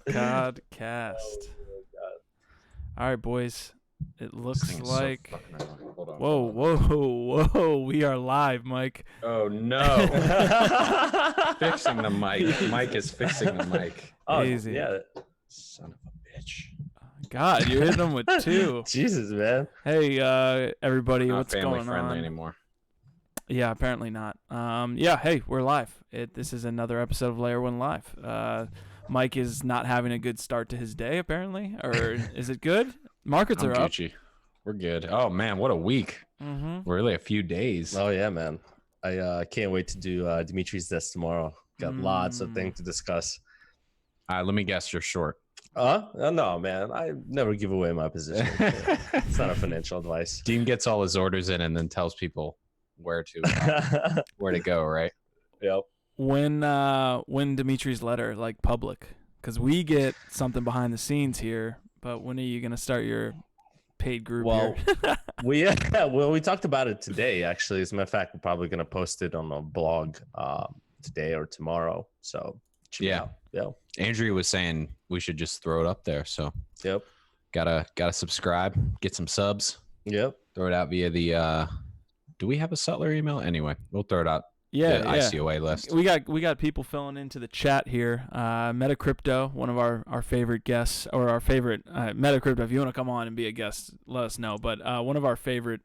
Codcast. Oh my God. All right, boys. It looks like. So fucking annoying. Hold on. Whoa, whoa! We are live, Mike. Oh no. Fixing the mic. Mike is fixing the mic. Oh, Easy. yeah. Son of a bitch. God, you're hitting them with two. Jesus, man. Hey, everybody, Not what's family going friendly on? anymore. Yeah, apparently not. Yeah, hey, we're live. This is another episode of Layer1Live. Mike is not having a good start to his day, apparently, or is it good? Markets I'm are up. Gucci. We're good. Oh man, what a week. Mm-hmm. Really a few days. Oh, yeah, man. I can't wait to do Dimitri's desk tomorrow. Got lots of things to discuss. Let me guess, you're short. No, man. I never give away my position. It's not a financial advice. Dean gets all his orders in and then tells people where to go, right? Yep. When Dimitri's letter like public? Because we get something behind the scenes here, but when are you gonna start your paid group? Well, here? we talked about it today. Actually, as a matter of fact, we're probably gonna post it on a blog today or tomorrow. So check it out. Yep. Andrew was saying we should just throw it up there. So Yep. gotta subscribe, get some subs, Yep. throw it out via the do we have a Sutler email? Anyway, we'll throw it out. Yeah, the yeah. ICOA list. We got people filling into the chat here. MetaCrypto, one of our favorite guests, or our favorite MetaCrypto. If you want to come on and be a guest, let us know. But one of our favorite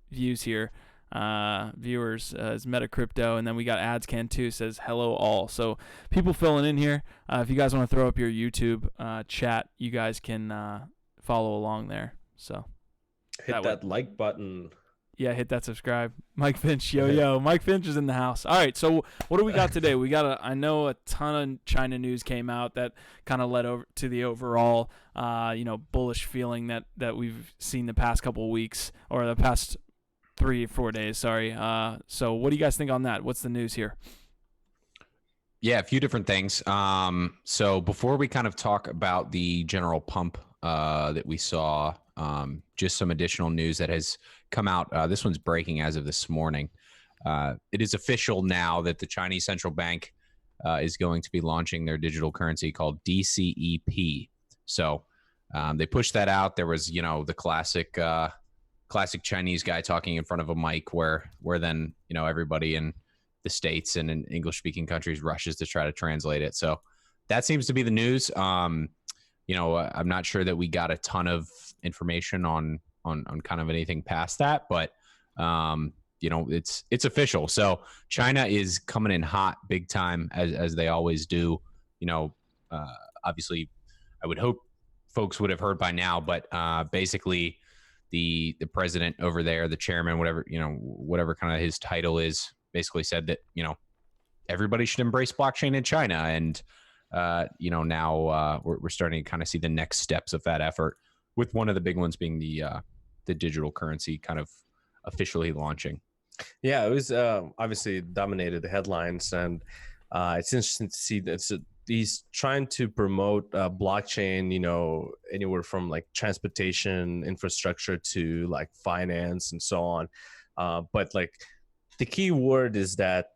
viewers here is MetaCrypto, and then we got AdsCan too. Says hello all. So people filling in here. If you guys want to throw up your YouTube chat, you guys can follow along there. So Hit that like button. yeah, hit that subscribe. Mike Finch, yo. Mike Finch is in the house. All right, so what do we got today? We got I know a ton of China news came out that kind of led over to the overall, bullish feeling that we've seen the past couple of weeks, or the past 3 or 4 days, sorry. So what do you guys think on that? What's the news here? Yeah, a few different things. So before we kind of talk about the general pump that we saw, just some additional news that has come out. This one's breaking as of this morning. It is official now that the Chinese central bank is going to be launching their digital currency called DCEP. So they pushed that out. There was, the classic Chinese guy talking in front of a mic where then, everybody in the States and in English-speaking countries rushes to try to translate it. So that seems to be the news. I'm not sure that we got a ton of information on kind of anything past that, but it's official. So China is coming in hot big time as they always do. Obviously I would hope folks would have heard by now, but basically the president over there, the chairman, whatever kind of his title is, basically said that, everybody should embrace blockchain in China. And now we're starting to kind of see the next steps of that effort, with one of the big ones being the digital currency kind of officially launching. Yeah, it was obviously dominated the headlines, and it's interesting to see that he's trying to promote blockchain, anywhere from like transportation infrastructure to like finance and so on. But like the key word is that,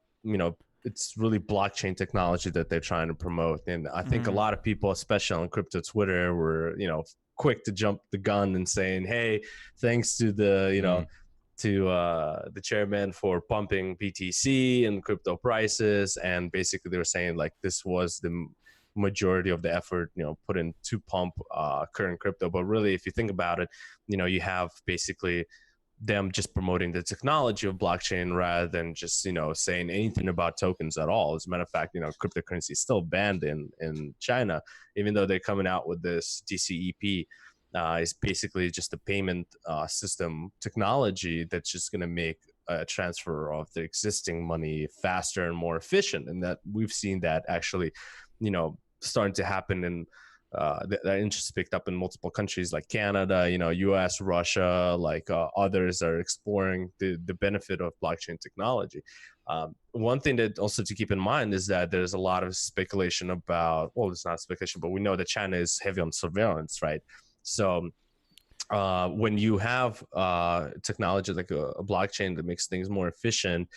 it's really blockchain technology that they're trying to promote. And I think a lot of people, especially on crypto Twitter, were, quick to jump the gun and saying, hey, thanks to the, the chairman for pumping BTC and crypto prices. And basically they were saying like this was the majority of the effort, put in to pump current crypto. But really, if you think about it, you have basically them just promoting the technology of blockchain rather than just, saying anything about tokens at all. As a matter of fact, cryptocurrency is still banned in China, even though they're coming out with this DCEP. It's basically just a payment system technology that's just going to make a transfer of the existing money faster and more efficient. And that we've seen that actually, starting to happen in that interest picked up in multiple countries like Canada, US, Russia, like others are exploring the benefit of blockchain technology. One thing that also to keep in mind is that there's a lot of speculation about, well, it's not speculation, but we know that China is heavy on surveillance, right? So when you have technology like a blockchain that makes things more efficient,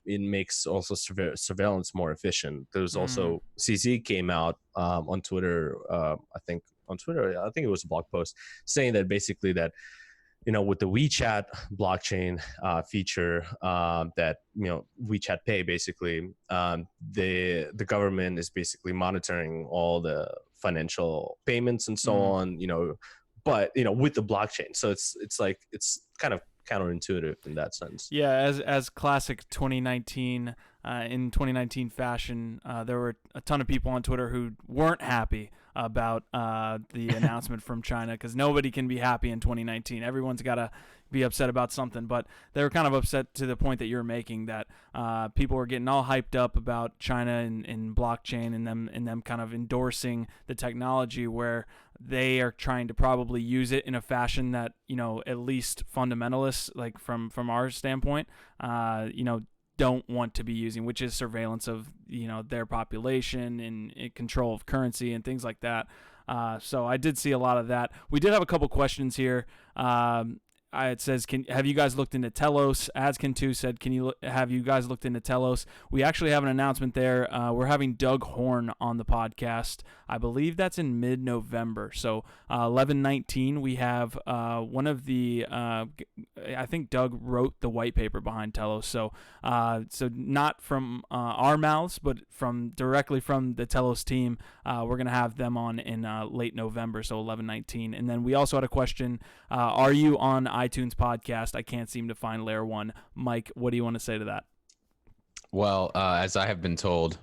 it makes also surveillance more efficient. There's also CZ came out on Twitter, I think it was a blog post saying that basically that, with the WeChat blockchain feature, that WeChat Pay, basically, the government is basically monitoring all the financial payments and so on, but with the blockchain. So it's like it's kind of counterintuitive in that sense. Yeah, as classic 2019 in 2019 fashion, there were a ton of people on Twitter who weren't happy about the announcement from China, because nobody can be happy in 2019. Everyone's got to be upset about something, but they were kind of upset to the point that you're making, that people were getting all hyped up about China and blockchain and them kind of endorsing the technology, where they are trying to probably use it in a fashion that, at least fundamentalists, like from our standpoint, don't want to be using, which is surveillance of their population and control of currency and things like that. So I did see a lot of that. We did have a couple questions here. It says, have you guys looked into Telos? Adskin2 said, have you guys looked into Telos? We actually have an announcement there. We're having Doug Horn on the podcast. I believe that's in mid-November. So 11/19, we have one of the, I think Doug wrote the white paper behind Telos. So not from our mouths, but directly from the Telos team. We're going to have them on in late November, so 11/19. And then we also had a question, are you on iTunes podcast? I can't seem to find Layer 1. Mike, what do you want to say to that? Well, as I have been told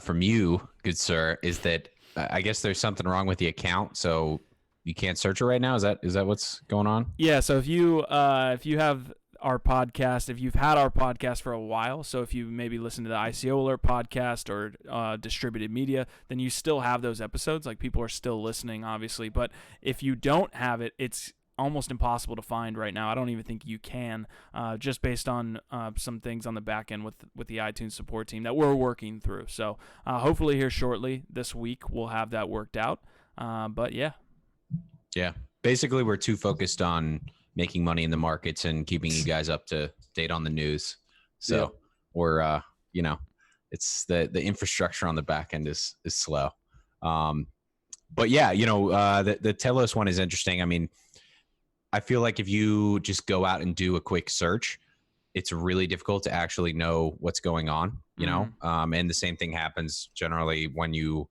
from you, good sir, is that I guess there's something wrong with the account, so you can't search it right now. Is that what's going on? Yeah. So if you have our podcast, if you've had our podcast for a while, so if you maybe listen to the ICO Alert podcast or distributed media, then you still have those episodes. Like, people are still listening, obviously. But if you don't have it, it's almost impossible to find right now. I don't even think you can, just based on some things on the back end with the iTunes support team that we're working through. So hopefully here shortly this week we'll have that worked out. But yeah. Basically, we're too focused on making money in the markets and keeping you guys up to date on the news. So we're it's the infrastructure on the back end is slow. But yeah, the Telos one is interesting. I mean, I feel like if you just go out and do a quick search, it's really difficult to actually know what's going on, and the same thing happens generally when you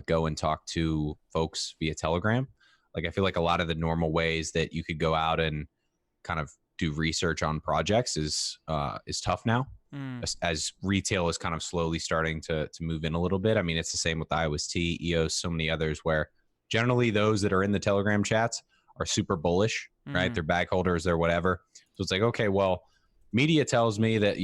go and talk to folks via Telegram. Like, I feel like a lot of the normal ways that you could go out and kind of do research on projects is tough now, as retail is kind of slowly starting to move in a little bit. I mean, it's the same with IOST, EOS, so many others, where generally those that are in the Telegram chats are super bullish, right? They're bag holders, they're whatever. So it's like, okay, well, media tells me that,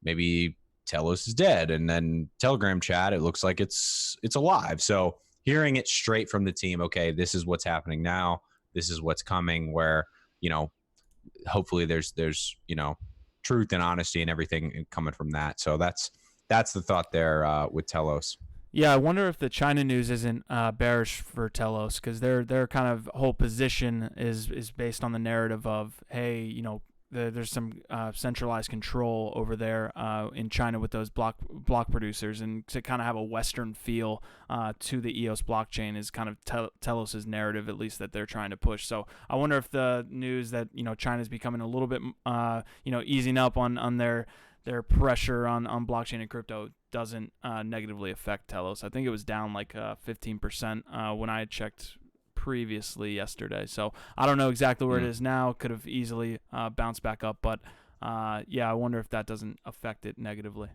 maybe Telos is dead, and then Telegram chat, it looks like it's alive. So hearing it straight from the team, okay, this is what's happening now, this is what's coming, where, hopefully there's truth and honesty and everything coming from that. So that's the thought there with Telos. Yeah, I wonder if the China news isn't bearish for Telos, because their kind of whole position is based on the narrative of, hey, there's some centralized control over there in China with those block producers, and to kind of have a Western feel to the EOS blockchain is kind of Telos's narrative, at least, that they're trying to push. So I wonder if the news that China's becoming a little bit easing up on their pressure on blockchain and crypto doesn't negatively affect Telos. I think it was down like 15% when I had checked previously yesterday. So I don't know exactly where it is now. Could have easily bounced back up, but I wonder if that doesn't affect it negatively.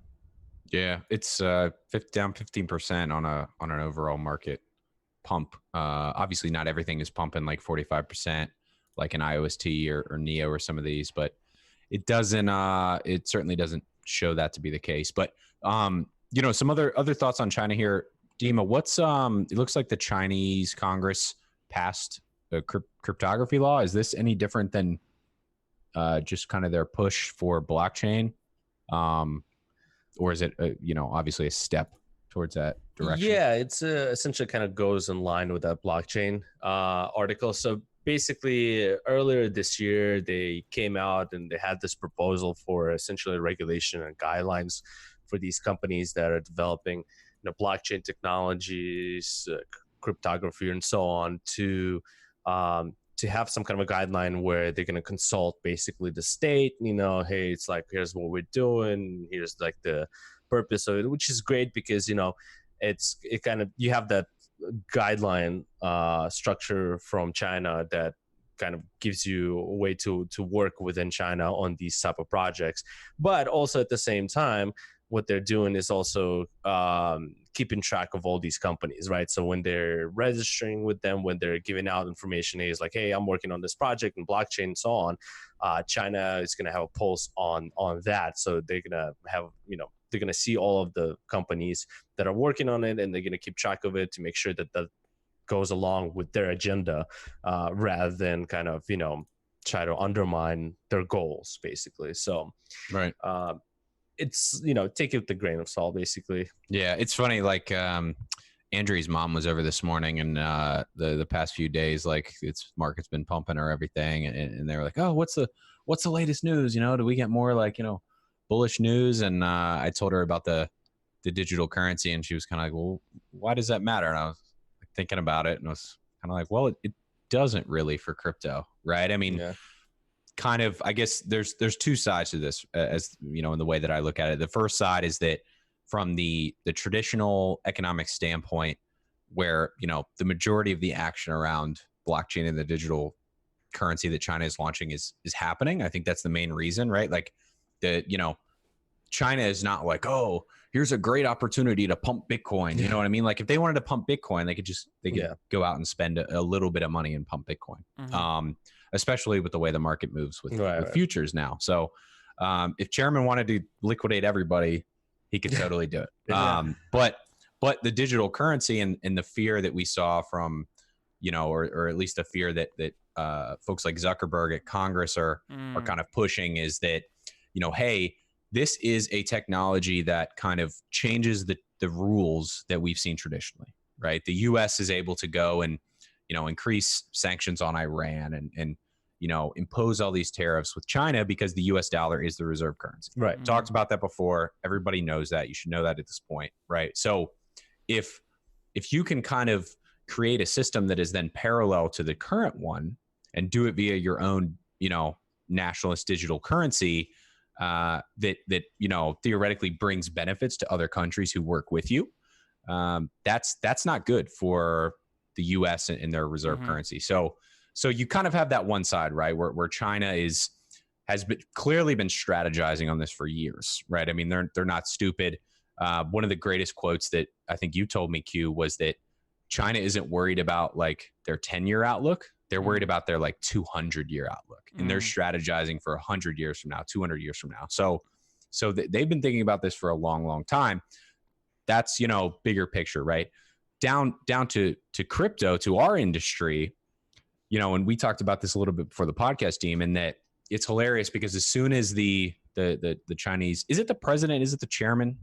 Yeah, it's down 15% on an overall market pump. Obviously, not everything is pumping like 45%, like an IOST or Neo or some of these, but it doesn't. It certainly doesn't show that to be the case. But some other thoughts on China here, Dima. What's it looks like the Chinese Congress passed the cryptography law. Is this any different than just kind of their push for blockchain, or is it obviously a step towards that direction? Yeah, it's essentially kind of goes in line with that blockchain article. So basically, earlier this year, they came out and they had this proposal for essentially regulation and guidelines for these companies that are developing, blockchain technologies, cryptography, and so on to have some kind of a guideline where they're going to consult basically the state. Hey, it's like, here's what we're doing. Here's like the purpose of it, which is great because it kind of, you have that guideline structure from China that kind of gives you a way to work within China on these type of projects. But also at the same time, what they're doing is also keeping track of all these companies, right? So when they're registering with them, when they're giving out information, is like, hey, I'm working on this project and blockchain and so on. China is going to have a pulse on that. So they're going to have, they're going to see all of the companies that are working on it, and they're going to keep track of it to make sure that that goes along with their agenda, rather than kind of, try to undermine their goals, basically. So, right. It's, take it with a grain of salt, basically. Yeah, it's funny. Like Andrew's mom was over this morning, and the past few days, like market's been pumping or everything, and they were like, "Oh, what's the latest news? Do we get more like bullish news?" And I told her about the digital currency, and she was kind of like, "Well, why does that matter?" And I was thinking about it, and I was kind of like, "Well, it doesn't really for crypto, right? I mean." Yeah. Kind of, I guess there's two sides to this, as in the way that I look at it. The first side is that from the traditional economic standpoint, where the majority of the action around blockchain and the digital currency that China is launching is happening. I think that's the main reason, right? Like China is not like, oh, here's a great opportunity to pump Bitcoin. You know what I mean? Like if they wanted to pump Bitcoin, they could go out and spend a little bit of money and pump Bitcoin. Mm-hmm. Especially with the way the market moves with futures now. So if Chairman wanted to liquidate everybody, he could totally do it. But the digital currency and the fear that we saw from, or at least the fear that folks like Zuckerberg at Congress are kind of pushing is that, hey, this is a technology that kind of changes the rules that we've seen traditionally, right? The U.S. is able to go and increase sanctions on Iran and impose all these tariffs with China because the US dollar is the reserve currency. Right. Mm-hmm. Talked about that before. Everybody knows that. You should know that at this point, right? So if you can kind of create a system that is then parallel to the current one and do it via your own, nationalist digital currency, that theoretically brings benefits to other countries who work with you, that's not good for the U.S. and their reserve currency. So you kind of have that one side, right, where China has clearly been strategizing on this for years, right? I mean, they're not stupid. One of the greatest quotes that I think you told me, Q, was that China isn't worried about like their 10-year outlook. They're worried about their like 200-year outlook, and they're strategizing for 100 years from now, 200 years from now. So they've been thinking about this for a long, long time. That's, bigger picture, right? Down to crypto, to our industry, and we talked about this a little bit before the podcast team, and that it's hilarious because as soon as the Chinese, is it the president? Is it the chairman?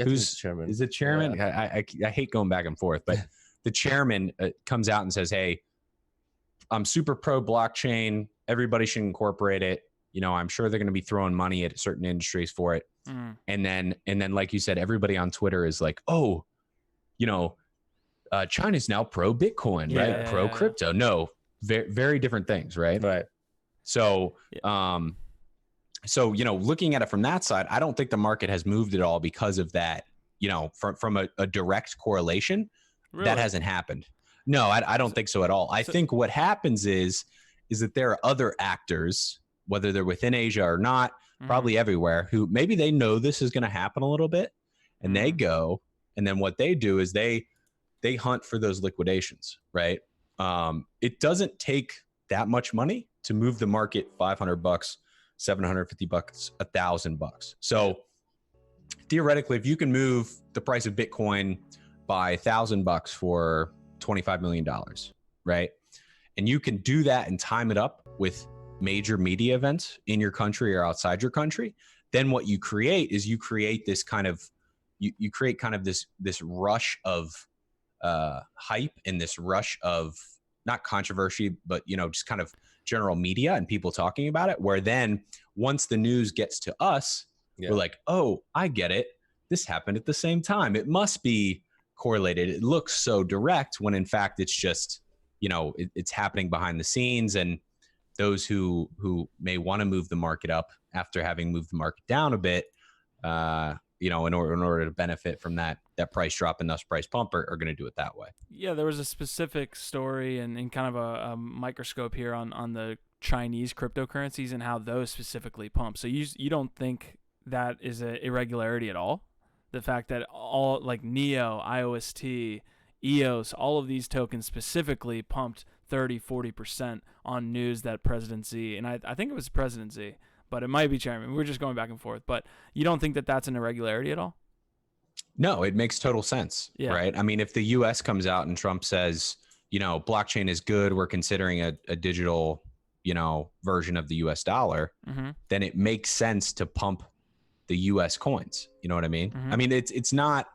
Who's chairman? Is it chairman? Yeah. I hate going back and forth, but the chairman comes out and says, "Hey, I'm super pro blockchain. Everybody should incorporate it. I'm sure they're going to be throwing money at certain industries for it." And then, like you said, everybody on Twitter is like, "Oh, China's now pro Bitcoin, right? Pro crypto." No, very, very different things, right? Right. So, looking at it from that side, I don't think the market has moved at all because of that. From a direct correlation, that hasn't happened. No, I don't think so at all. I think what happens is that there are other actors, whether they're within Asia or not, probably everywhere, who maybe they know this is going to happen a little bit, and they go, and then what they do is they hunt for those liquidations, right? It doesn't take that much money to move the market $500, $750, $1,000. So theoretically, if you can move the price of Bitcoin by $1,000 for $25 million, right? And you can do that and time it up with major media events in your country or outside your country, then what you create is this kind of you create kind of this rush of hype and this rush of not controversy, but just kind of general media and people talking about it, where then once the news gets to us, we're like, oh, I get it. This happened at the same time. It must be correlated. It looks so direct when in fact it's just, it's happening behind the scenes. And those who may want to move the market up after having moved the market down a bit, in order to benefit from that price drop and thus price pump are going to do it that way. Yeah, there was a specific story and kind of a microscope here on the Chinese cryptocurrencies and how those specifically pump. So you don't think that is an irregularity at all? The fact that all like NEO, IOST, EOS, all of these tokens specifically pumped 30-40% on news that President Z, and I think it was President Z, but it might be Chairman. We're just going back and forth. But you don't think that that's an irregularity at all? No, it makes total sense, right? I mean, if the U.S. comes out and Trump says, blockchain is good, we're considering a digital, version of the U.S. dollar, then it makes sense to pump the U.S. coins. You know what I mean? I mean, it's not.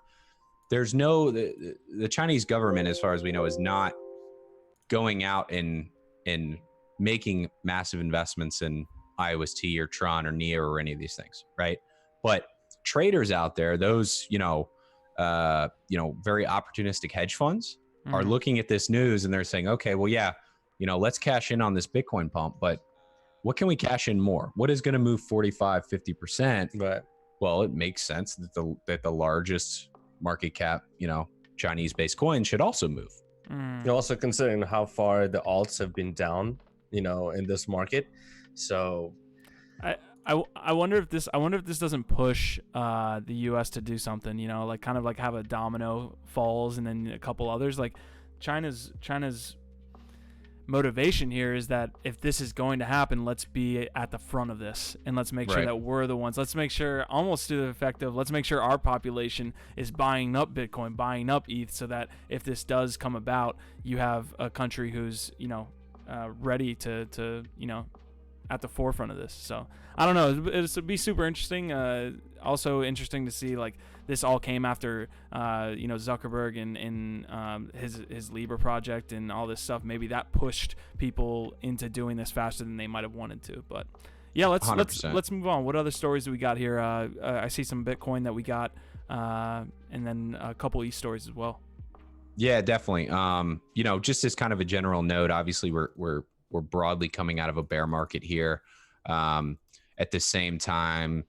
There's no the Chinese government, as far as we know, is not going out and making massive investments in IOST or Tron or NEO or any of these things, right? But traders out there, those very opportunistic hedge funds are looking at this news and they're saying, okay, well, yeah, let's cash in on this Bitcoin pump, but what can we cash in more? What is going to move 45-50%? Right. Well, it makes sense that the largest market cap, Chinese-based coin should also move. You're also considering how far the alts have been down, in this market. So I wonder if this doesn't push the U.S. to do something, kind of have a domino falls and then a couple others. Like China's motivation here is that if this is going to happen, let's be at the front of this and let's make sure that we're the ones. Let's make sure, almost to the effect of, let's make sure our population is buying up Bitcoin, buying up ETH, so that if this does come about, you have a country who's ready to at the forefront of this. So I don't know, it'd be super interesting. Also interesting to see, like, this all came after Zuckerberg and his Libra project and all this stuff. Maybe that pushed people into doing this faster than they might have wanted to. But yeah, let's move on. What other stories do we got here? I see some Bitcoin that we got, and then a couple ETH stories as well. Yeah, definitely. Just as kind of a general note, obviously we're broadly coming out of a bear market here. At the same time,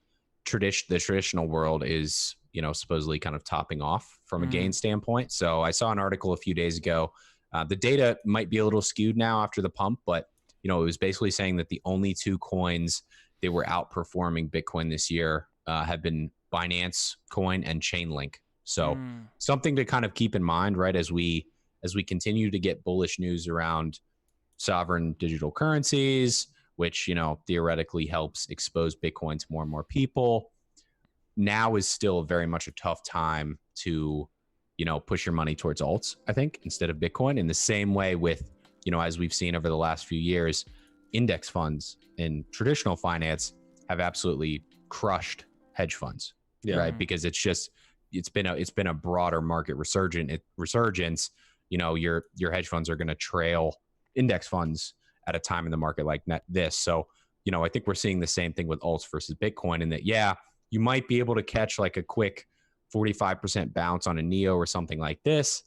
the traditional world is, supposedly kind of topping off from a gain standpoint. So I saw an article a few days ago. The data might be a little skewed now after the pump, but it was basically saying that the only two coins that were outperforming Bitcoin this year have been Binance Coin and Chainlink. So something to kind of keep in mind, right, as we continue to get bullish news around sovereign digital currencies, which theoretically helps expose Bitcoin to more and more people. Now is still very much a tough time to push your money towards alts, I think, instead of Bitcoin. In the same way with as we've seen over the last few years, index funds in traditional finance have absolutely crushed hedge funds, right? Because it's been a broader market resurgence. Your hedge funds are going to trail index funds at a time in the market like this. So, I think we're seeing the same thing with alts versus Bitcoin, in that, you might be able to catch like a quick 45% bounce on a NEO or something like this,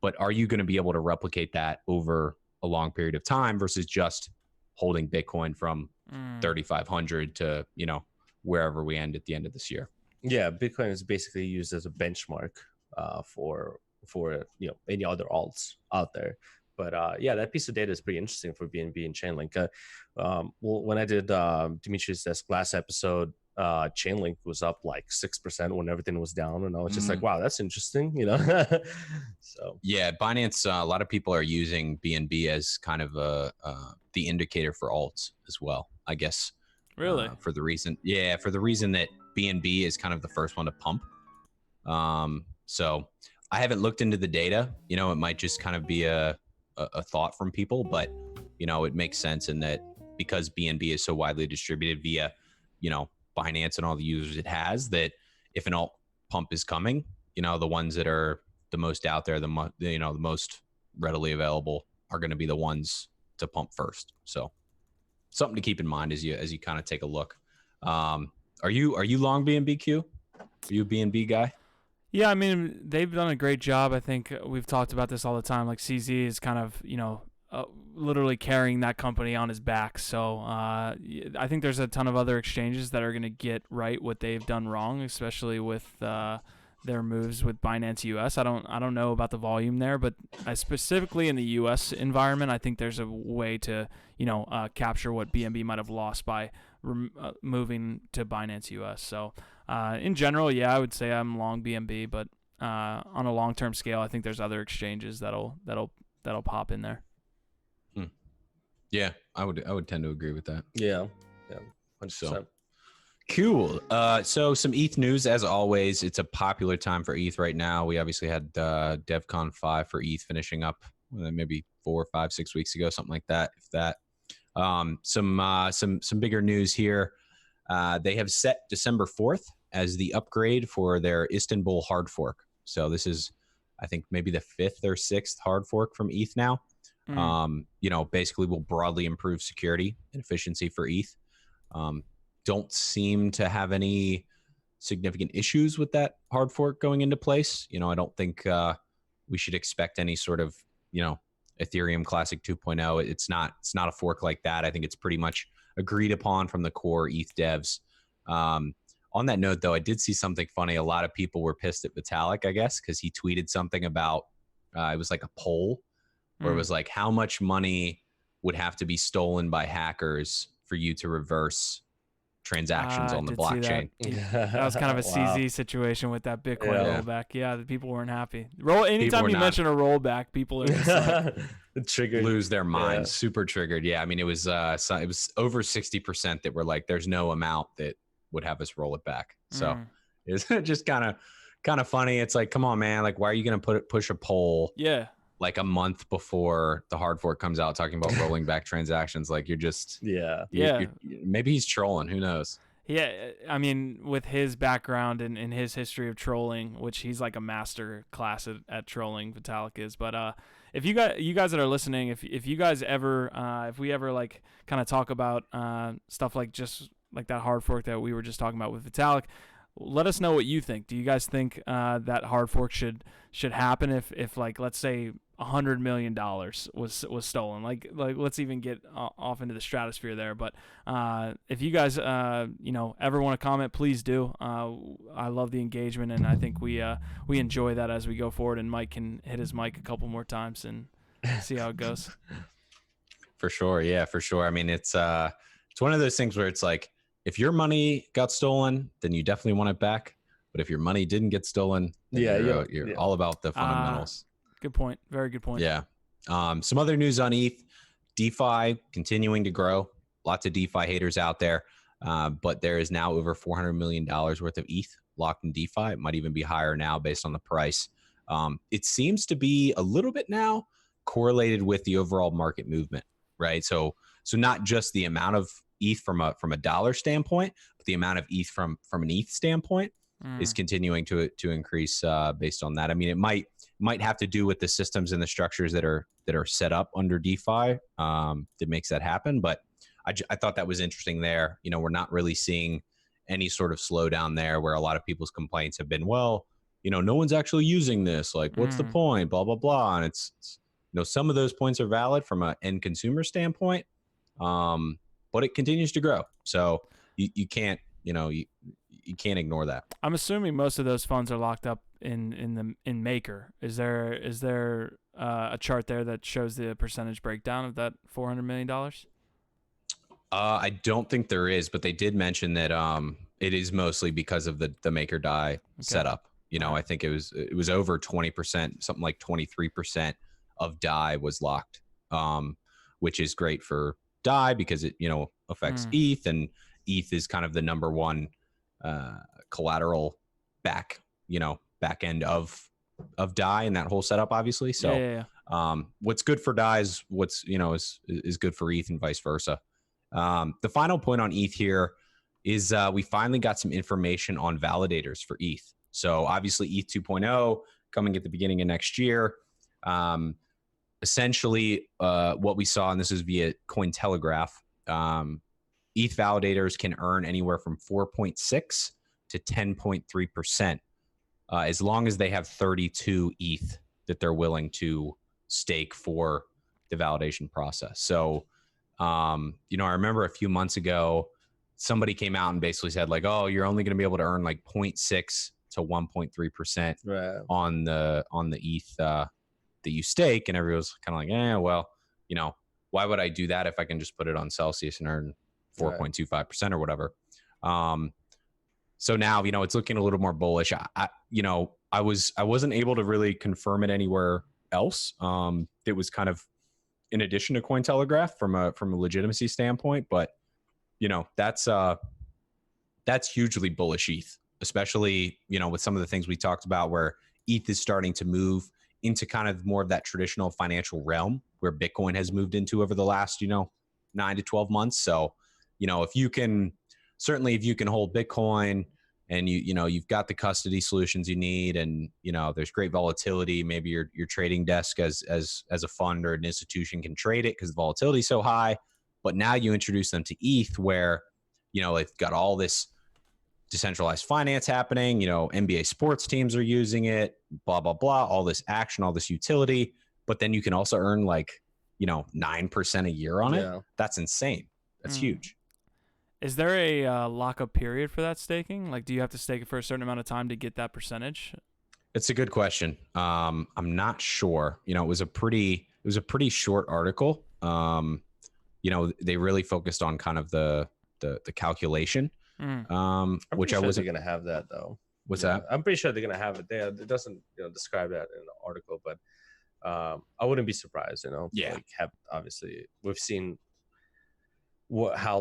but are you going to be able to replicate that over a long period of time versus just holding Bitcoin from 3,500 to, wherever we end at the end of this year? Yeah, Bitcoin is basically used as a benchmark for any other alts out there. But that piece of data is pretty interesting for BNB and Chainlink. When I did Dimitri's last episode, Chainlink was up like 6% when everything was down, and I was just like, wow, that's interesting, So yeah, Binance, a lot of people are using BNB as kind of the indicator for alts as well, I guess. Really? For the reason that BNB is kind of the first one to pump. So I haven't looked into the data. It might just kind of be a thought from people, but it makes sense in that because BNB is so widely distributed via Binance and all the users it has, that if an alt pump is coming. The ones that are the most out there, the most readily available are going to be the ones to pump first. So something to keep in mind as you kind of take a look. Are you long BNBQ? Are you a BNB guy? Yeah, I mean, they've done a great job. I think we've talked about this all the time. Like CZ is kind of, literally carrying that company on his back. So I think there's a ton of other exchanges that are going to get right what they've done wrong, especially with their moves with Binance US. I don't know about the volume there, but specifically in the US environment, I think there's a way to capture what BNB might have lost by moving to Binance US. So in general, yeah, I would say I'm long BNB, but on a long-term scale, I think there's other exchanges that'll pop in there. Yeah, I would tend to agree with that. Yeah, 100%. So cool. So some ETH news as always. It's a popular time for ETH right now. We obviously had DevCon 5 for ETH finishing up maybe 4, 5, 6 weeks ago, something like that. If that. Some bigger news here. They have set December 4th as the upgrade for their Istanbul hard fork. So this is, I think, maybe the 5th or 6th hard fork from ETH now. Basically will broadly improve security and efficiency for ETH. Don't seem to have any significant issues with that hard fork going into place. I don't think we should expect any sort of, Ethereum Classic 2.0. It's not a fork like that. I think it's pretty much agreed upon from the core ETH devs. On that note, though, I did see something funny. A lot of people were pissed at Vitalik, I guess, because he tweeted something about it was like a poll where it was like, how much money would have to be stolen by hackers for you to reverse transactions on the blockchain? That was kind of a CZ situation with that Bitcoin rollback. Yeah, the people weren't happy. Anytime you mention a rollback, people are just like triggered, lose their minds. Super triggered. Yeah, I mean, it was over 60% that were like, there's no amount that would have us roll it back. So it's just kind of funny. It's like, come on, man. Like, why are you going to push a poll? Yeah. Like a month before the hard fork comes out talking about rolling back transactions. Like, you're just, maybe he's trolling. Who knows? Yeah. I mean, with his background and his history of trolling, which he's like a master class at trolling, Vitalik is. But if you guys that are listening, if you guys ever, if we ever like kind of talk about stuff like just like that hard fork that we were just talking about with Vitalik, let us know what you think. Do you guys think that hard fork should happen if like, let's say $100 million was stolen? Like let's even get off into the stratosphere there. But if you guys ever want to comment, please do. I love the engagement, and I think we enjoy that as we go forward. And Mike can hit his mic a couple more times and see how it goes. For sure, yeah, for sure. I mean, it's one of those things where it's like, if your money got stolen, then you definitely want it back. But if your money didn't get stolen, then you're all about the fundamentals. Good point. Very good point. Yeah. Some other news on ETH. DeFi continuing to grow. Lots of DeFi haters out there. But there is now over $400 million worth of ETH locked in DeFi. It might even be higher now based on the price. It seems to be a little bit now correlated with the overall market movement, right? So not just the amount of ETH from a dollar standpoint, but the amount of ETH from an ETH standpoint is continuing to increase based on that. I mean, it might have to do with the systems and the structures that are set up under DeFi that makes that happen. But I thought that was interesting there. We're not really seeing any sort of slowdown there, where a lot of people's complaints have been, well, no one's actually using this. Like, what's the point? Blah, blah, blah. And it's some of those points are valid from an end consumer standpoint. But it continues to grow. So you can't, you can't ignore that. I'm assuming most of those funds are locked up in Maker. Is there a chart there that shows the percentage breakdown of that $400 million? I don't think there is, but they did mention that it is mostly because of the Maker DAI setup. I think it was over 20%, something like 23% of DAI was locked, which is great for DAI because it affects ETH, and ETH is kind of the number one collateral back end of DAI and that whole setup, obviously. So what's good for DAI is what's is good for ETH and vice versa. The final point on ETH here is we finally got some information on validators for ETH. So obviously ETH 2.0 coming at the beginning of next year. Essentially, what we saw, and this is via Cointelegraph, ETH validators can earn anywhere from 4.6 to 10.3%, as long as they have 32 ETH that they're willing to stake for the validation process. So, I remember a few months ago, somebody came out and basically said like, oh, you're only going to be able to earn like 0.6 to 1.3% on the ETH that you stake. And everyone was kind of like, well, why would I do that if I can just put it on Celsius and earn 4.25% or whatever? So now, it's looking a little more bullish. I wasn't able to really confirm it anywhere else. It was kind of in addition to Cointelegraph from a legitimacy standpoint, but that's hugely bullish ETH, especially, with some of the things we talked about where ETH is starting to move into kind of more of that traditional financial realm where Bitcoin has moved into over the last, 9 to 12 months. So, if you can hold Bitcoin and you've got the custody solutions you need, and there's great volatility, maybe your trading desk as a fund or an institution can trade it because the volatility is so high. But now you introduce them to ETH where, they've got all this decentralized finance happening, NBA sports teams are using it, blah, blah, blah, all this action, all this utility. But then you can also earn 9% a year on it. That's insane. That's huge. Is there a lockup period for that staking? Like, do you have to stake it for a certain amount of time to get that percentage? It's a good question. I'm not sure. It was a pretty short article. They really focused on kind of the calculation, which I wasn't going to have that though. What's that? I'm pretty sure they're going to have it there. It doesn't describe that in the article, but I wouldn't be surprised. Obviously we've seen how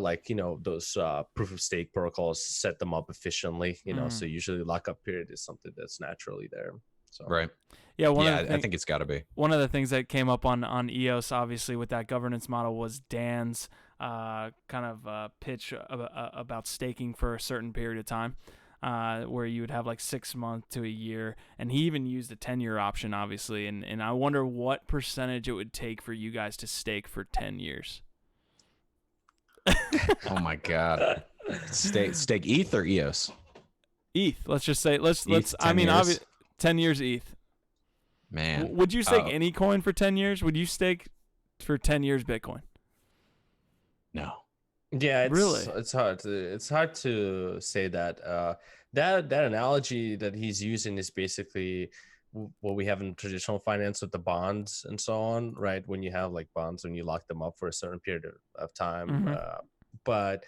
those proof of stake protocols set them up efficiently. So usually lockup period is something that's naturally there. So right. Yeah, I think it's got to be. One of the things that came up on EOS, obviously, with that governance model was Dan's kind of pitch about staking for a certain period of time, where you would have 6 months to a year, and he even used a 10-year option, obviously. And I wonder what percentage it would take for you guys to stake for 10 years. Oh my God! Stake ETH or EOS? ETH. Let's just say let's. I mean, 10 years ETH. Man, would you stake any coin for 10 years? Would you stake for 10 years Bitcoin? No. Yeah, really, it's hard to say that. That analogy that he's using is basically what we have in traditional finance with the bonds and so on, right? When you have bonds, when you lock them up for a certain period of time. But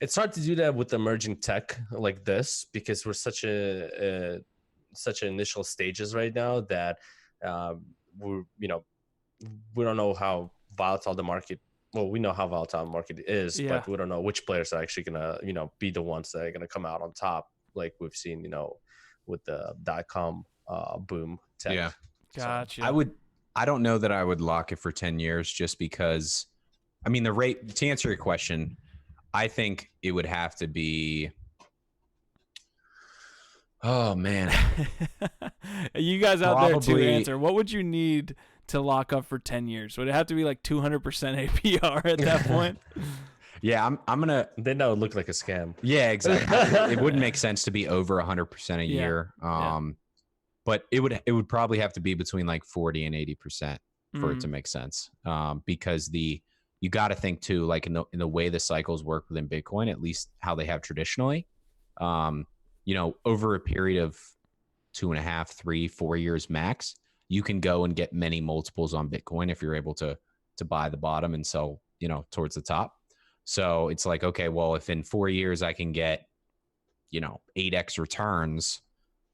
it's hard to do that with emerging tech like this because we're such initial stages right now that we don't know how volatile the market. Well, we know how volatile the market is, but we don't know which players are actually gonna be the ones that are gonna come out on top, like we've seen with the .com boom tech. Yeah, gotcha. So I don't know that I would lock it for 10 years just because, I mean, the rate, to answer your question, I think it would have to be, oh man. You guys out there to answer, what would you need to lock up for 10 years? Would it have to be 200% APR at that point? Yeah, I'm gonna. Then that would look like a scam. Yeah, exactly. It wouldn't make sense to be over 100% a year. But it would probably have to be between 40 and 80% for it to make sense. Because you got to think too, in the way the cycles work within Bitcoin, at least how they have traditionally. Over a period of 2.5, 3, 4 years max, you can go and get many multiples on Bitcoin if you're able to buy the bottom and sell, towards the top. So it's okay, well, if in 4 years I can get, 8x returns,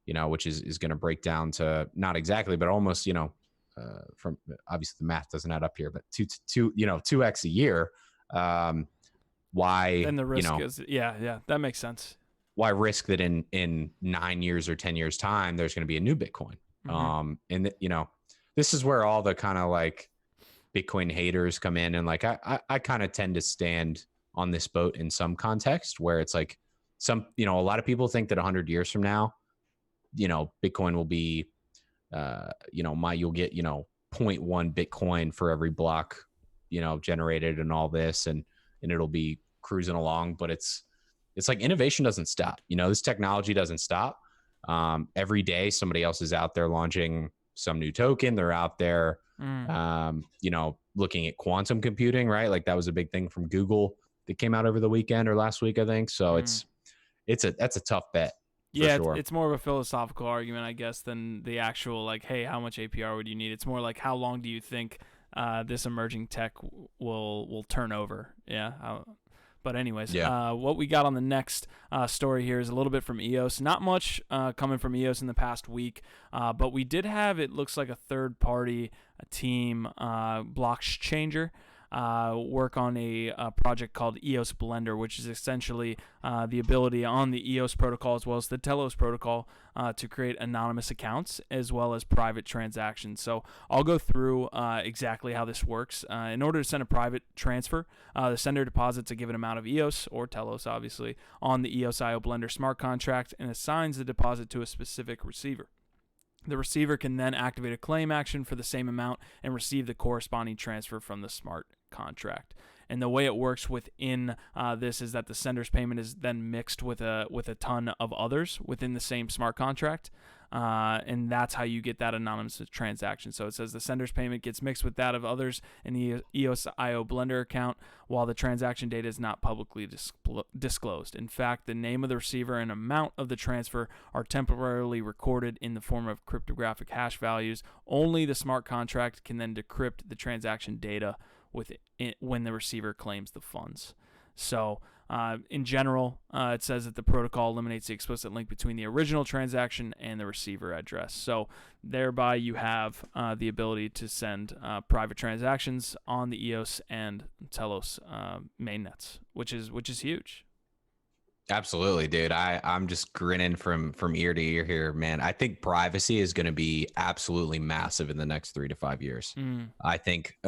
which is going to break down to not exactly, but almost, from obviously the math doesn't add up here, but 2x a year. Why? Then the risk is, that makes sense. Why risk that in 9 years or 10 years time, there's going to be a new Bitcoin? And this is where all the kind of Bitcoin haters come in. And I kind of tend to stand on this boat in some context where it's a lot of people think that 100 years from now, Bitcoin will be, you'll get, 0.1 Bitcoin for every block, generated and all this, and it'll be cruising along. But it's like innovation doesn't stop. This technology doesn't stop. Every day somebody else is out there launching some new token. They're out there, looking at quantum computing, right? Like that was a big thing from Google that came out over the weekend or last week, I think. So that's a tough bet. Yeah, sure. It's more of a philosophical argument, I guess, than the actual, like, hey, how much APR would you need? It's more like, how long do you think this emerging tech will turn over? Yeah. But anyways, what we got on the next story here is a little bit from EOS. Not much coming from EOS in the past week, but we did have, it looks like, a third-party team, Blockchanger, work on a project called EOS Blender, which is essentially the ability on the EOS protocol as well as the Telos protocol to create anonymous accounts as well as private transactions. So I'll go through exactly how this works. In order to send a private transfer, the sender deposits a given amount of EOS, or Telos obviously, on the EOS.io Blender smart contract and assigns the deposit to a specific receiver. The receiver can then activate a claim action for the same amount and receive the corresponding transfer from the smart contract. And the way it works within this is that the sender's payment is then mixed with a ton of others within the same smart contract. And that's how you get that anonymous transaction. So it says the sender's payment gets mixed with that of others in the EOS.io Blender account, while the transaction data is not publicly disclosed. In fact, the name of the receiver and amount of the transfer are temporarily recorded in the form of cryptographic hash values. Only the smart contract can then decrypt the transaction data when the receiver claims the funds. So in general, it says that the protocol eliminates the explicit link between the original transaction and the receiver address. So thereby you have the ability to send private transactions on the EOS and Telos mainnets, which is huge. Absolutely, dude. I'm just grinning from ear to ear here, man. I think privacy is going to be absolutely massive in the next 3 to 5 years. I think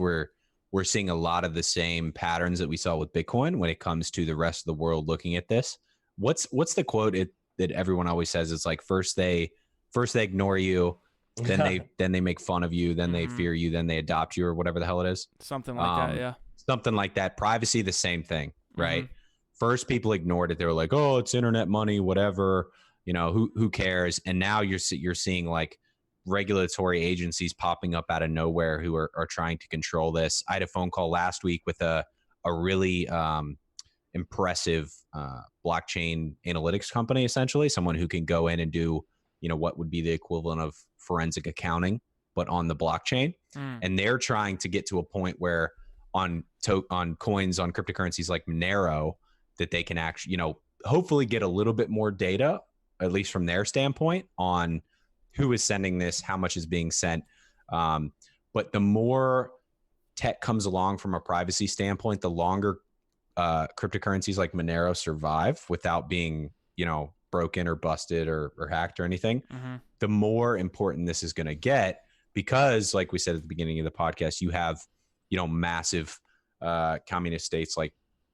we're seeing a lot of the same patterns that we saw with Bitcoin when it comes to the rest of the world looking at this. What's the quote that everyone always says? It's like first they ignore you, then they make fun of you, then they fear you, then they adopt you, or whatever the hell it is. Something like that, yeah. Something like that. Privacy, the same thing, right? First, people ignored it. They were like, "Oh, it's internet money, whatever. Who cares?" And now you're seeing like regulatory agencies popping up out of nowhere who are trying to control this. I had a phone call last week with a really impressive blockchain analytics company, essentially someone who can go in and do what would be the equivalent of forensic accounting, but on the blockchain. And they're trying to get to a point where on coins, on cryptocurrencies like Monero, that they can actually, hopefully get a little bit more data, at least from their standpoint, on who is sending this, how much is being sent. But the more tech comes along from a privacy standpoint, the longer cryptocurrencies like Monero survive without being, broken or busted or hacked or anything, the more important this is going to get, because like we said at the beginning of the podcast, you have, massive communist states like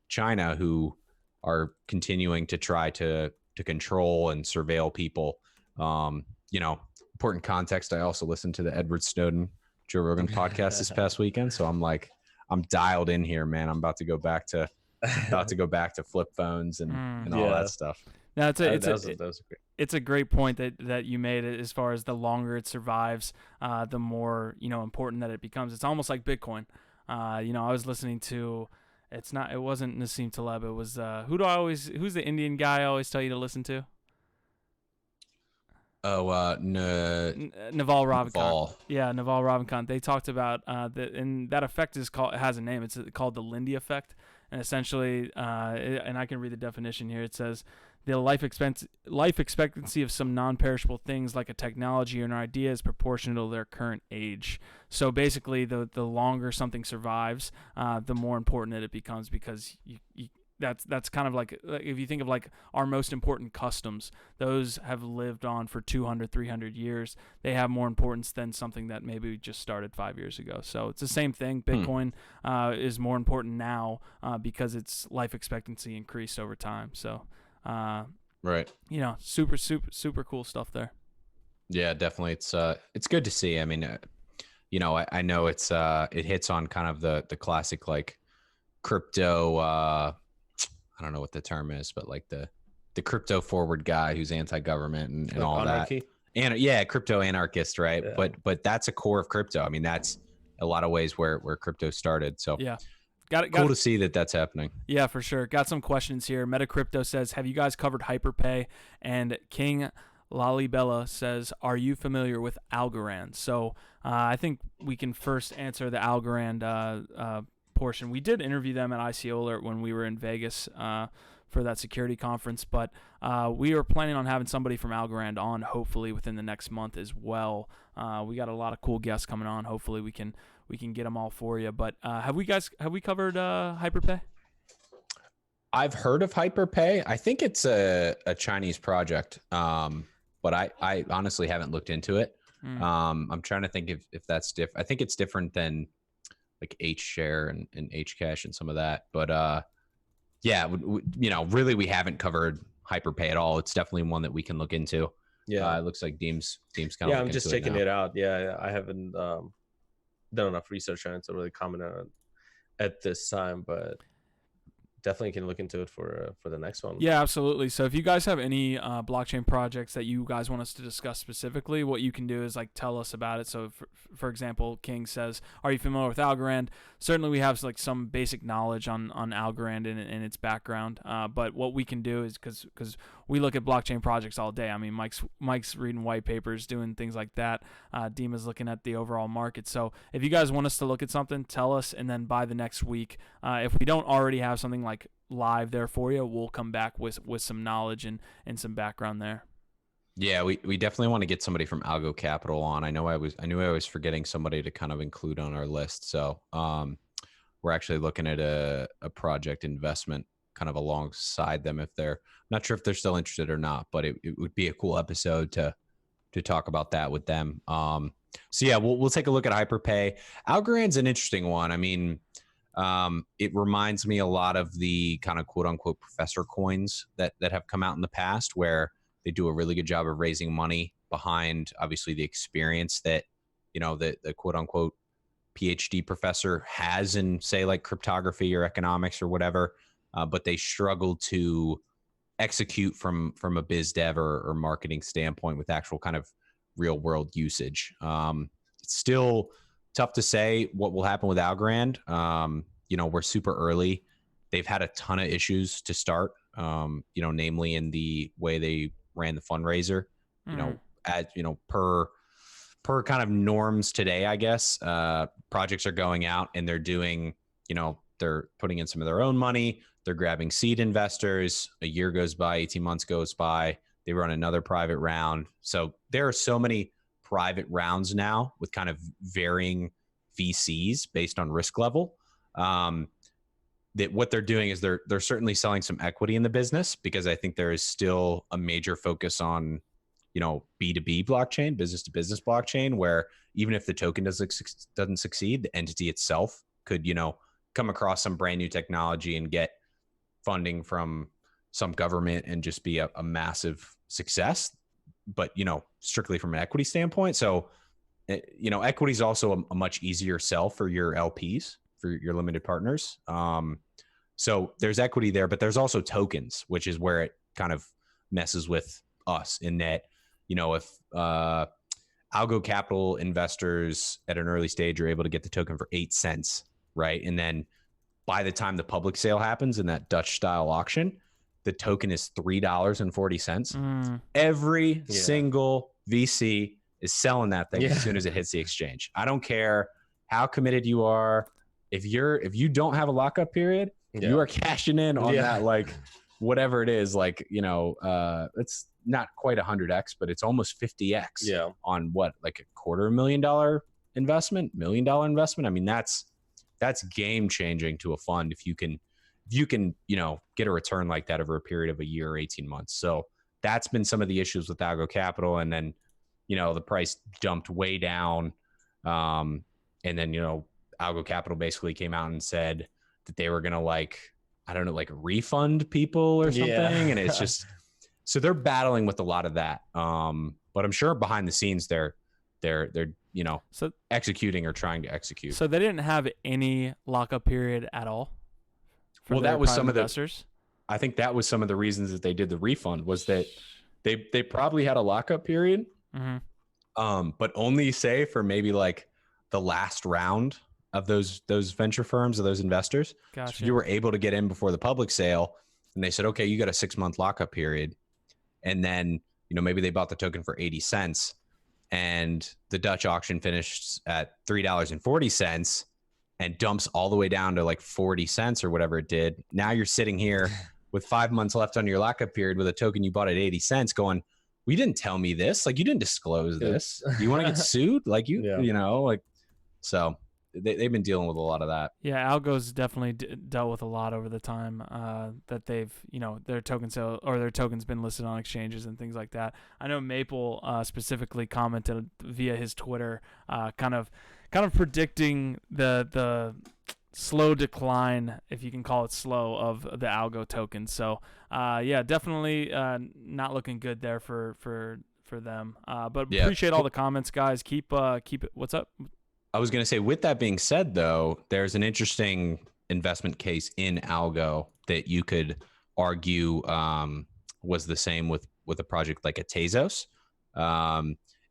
China who are continuing to try to control and surveil people. Important context. I also listened to the Edward Snowden Joe Rogan podcast this past weekend. So I'm dialed in here, man. I'm about to go back to flip phones and all that stuff. No, it's a great point that you made as far as the longer it survives, the more, important that it becomes. It's almost like Bitcoin. I was listening to, it wasn't Nassim Taleb. It was, who's the Indian guy I always tell you to listen to? Naval Ravikant. Yeah, Naval Ravikant. They talked about and that effect it has a name. It's called the Lindy effect, and essentially, and I can read the definition here. It says the life expectancy of some non-perishable things like a technology or an idea is proportional to their current age. So basically, the longer something survives, the more important that it becomes, because that's kind of like if you think of like our most important customs, those have lived on for 200, 300 years. They have more importance than something that maybe just started 5 years ago. So it's the same thing. Bitcoin is more important now because its life expectancy increased over time. So Right. You know, super cool stuff there. Yeah, definitely. It's good to see. I mean, you know, I know it hits on kind of the classic like crypto. I don't know what the term is, but like the crypto forward guy who's anti-government and Like all anarchy. that. And yeah, crypto anarchist, right? Yeah. But that's a core of crypto. I mean, that's a lot of ways where crypto started. So Yeah. Got it. cool to see that that's happening. Yeah, for sure. Got some questions here. Metacrypto says, have you guys covered Hyperpay? And King Lalibella says, are you familiar with Algorand? So I think we can first answer the Algorand portion. We did interview them at ICO Alert when we were in Vegas for that security conference, but we are planning on having somebody from Algorand on hopefully within the next month as well. We got a lot of cool guests coming on. Hopefully we can get them all for you. But have we covered Hyperpay? I've heard of Hyperpay. I think it's a Chinese project, but I honestly haven't looked into it. I'm trying to think if that's different. I think it's different than like H-Share and Hcash and some of that. But yeah, you know, really we haven't covered Hyperpay at all. It's definitely one that we can look into. Yeah, it looks like Deem's kind of. Yeah, I'm just checking it out. Yeah, I haven't done enough research on it to really comment on it at this time, but definitely can look into it for the next one. Yeah, absolutely. So if you guys have any blockchain projects that you guys want us to discuss specifically, what you can do is like tell us about it. So for example, King says, are you familiar with Algorand? Certainly we have like some basic knowledge on Algorand and its background. But what we can do is because we look at blockchain projects all day. I mean, Mike's reading white papers, doing things like that. Dima's looking at the overall market. So if you guys want us to look at something, tell us, and then by the next week, if we don't already have something like live there for you, we'll come back with some knowledge and some background there. Yeah, we definitely want to get somebody from Algo Capital on. I knew I was forgetting somebody to kind of include on our list. So we're actually looking at a project investment kind of alongside them if they're not sure if they're still interested or not, but it would be a cool episode to talk about that with them. So yeah, we'll take a look at Hyperpay. Algorand's an interesting one. I mean, it reminds me a lot of the kind of quote unquote professor coins that have come out in the past, where they do a really good job of raising money behind obviously the experience that, you know, the quote unquote PhD professor has in say like cryptography or economics or whatever. But they struggle to execute from a biz dev or marketing standpoint with actual kind of real world usage. It's still tough to say what will happen with Algorand. You know, we're super early. They've had a ton of issues to start, you know, namely in the way they ran the fundraiser, you know, at, you know, per kind of norms today, I guess, projects are going out and they're doing, you know, they're putting in some of their own money. They're grabbing seed investors. A year goes by, 18 months goes by. They run another private round. So there are so many private rounds now with kind of varying VCs based on risk level, that what they're doing is they're certainly selling some equity in the business, because I think there is still a major focus on, you know, B2B blockchain, business to business blockchain, where even if the token doesn't succeed, the entity itself could, you know, come across some brand new technology and get funding from some government and just be a massive success, but, you know, strictly from an equity standpoint. So, you know, equity is also a much easier sell for your LPs, for your limited partners. So there's equity there, but there's also tokens, which is where it kind of messes with us in that, you know, if Algo Capital investors at an early stage are able to get the token for 8 cents, right? And then by the time the public sale happens in that Dutch style auction, the token is $3.40. Every single VC is selling that thing as soon as it hits the exchange. I don't care how committed you are. If you don't have a lockup period, you are cashing in on that, like whatever it is, like, you know, it's not quite 100x, but it's almost 50x on what, like a $250,000 investment, $1 million investment. I mean, that's game changing to a fund if you can, you know, get a return like that over a period of a year or 18 months. So that's been some of the issues with Algo Capital. And then, you know, the price dumped way down. And then, you know, Algo Capital basically came out and said that they were going to, like, I don't know, like refund people or something. And it's just, So they're battling with a lot of that. But I'm sure behind the scenes they're So executing or trying to execute. so they didn't have any lockup period at all for Well, their that was private some of the. investors. I think that was some of the reasons that they did the refund was that they probably had a lockup period, but only say for maybe like the last round of those venture firms or those investors. Gotcha. So you were able to get in before the public sale, and they said, okay, you got a 6-month lockup period, and then maybe they bought the token for 80 cents, and the Dutch auction finished at $3.40 and dumps all the way down to like 40 cents or whatever it did. Now you're sitting here with 5 months left on your lockup period with a token you bought at 80 cents going, well, you didn't tell me this. Like, you didn't disclose this. Do you want to get sued? Like, so they've been dealing with a lot of that. Yeah, Algo's definitely dealt with a lot over the time that they've, their token sale or their tokens been listed on exchanges and things like that. I know Maple specifically commented via his Twitter, kind of predicting the slow decline, if you can call it slow, of the Algo token. So yeah, definitely not looking good there for them. But appreciate all the comments, guys. Keep it. What's up? I was going to say, with that being said, though, there's an interesting investment case in Algo that you could argue was the same with a project like a Tezos.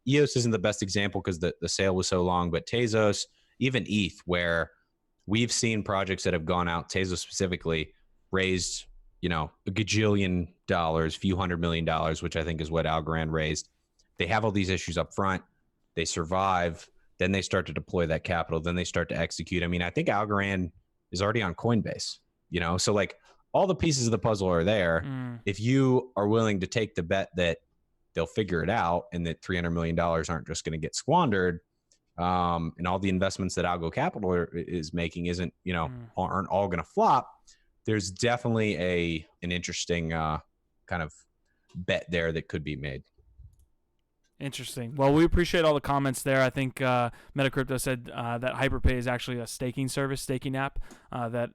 EOS isn't the best example because the sale was so long, but Tezos, even ETH, where we've seen projects that have gone out, Tezos specifically, raised, a gajillion dollars, few $100 million, which I think is what Algorand raised. They have all these issues up front. They survive. Then they start to deploy that capital. Then they start to execute. I mean, I think Algorand is already on Coinbase, so like all the pieces of the puzzle are there. If you are willing to take the bet that they'll figure it out and that $300 million aren't just going to get squandered, and all the investments that Algo Capital is making aren't all going to flop, there's definitely an interesting kind of bet there that could be made. Interesting. Well, we appreciate all the comments there. I think MetaCrypto said that Hyperpay is actually a staking app that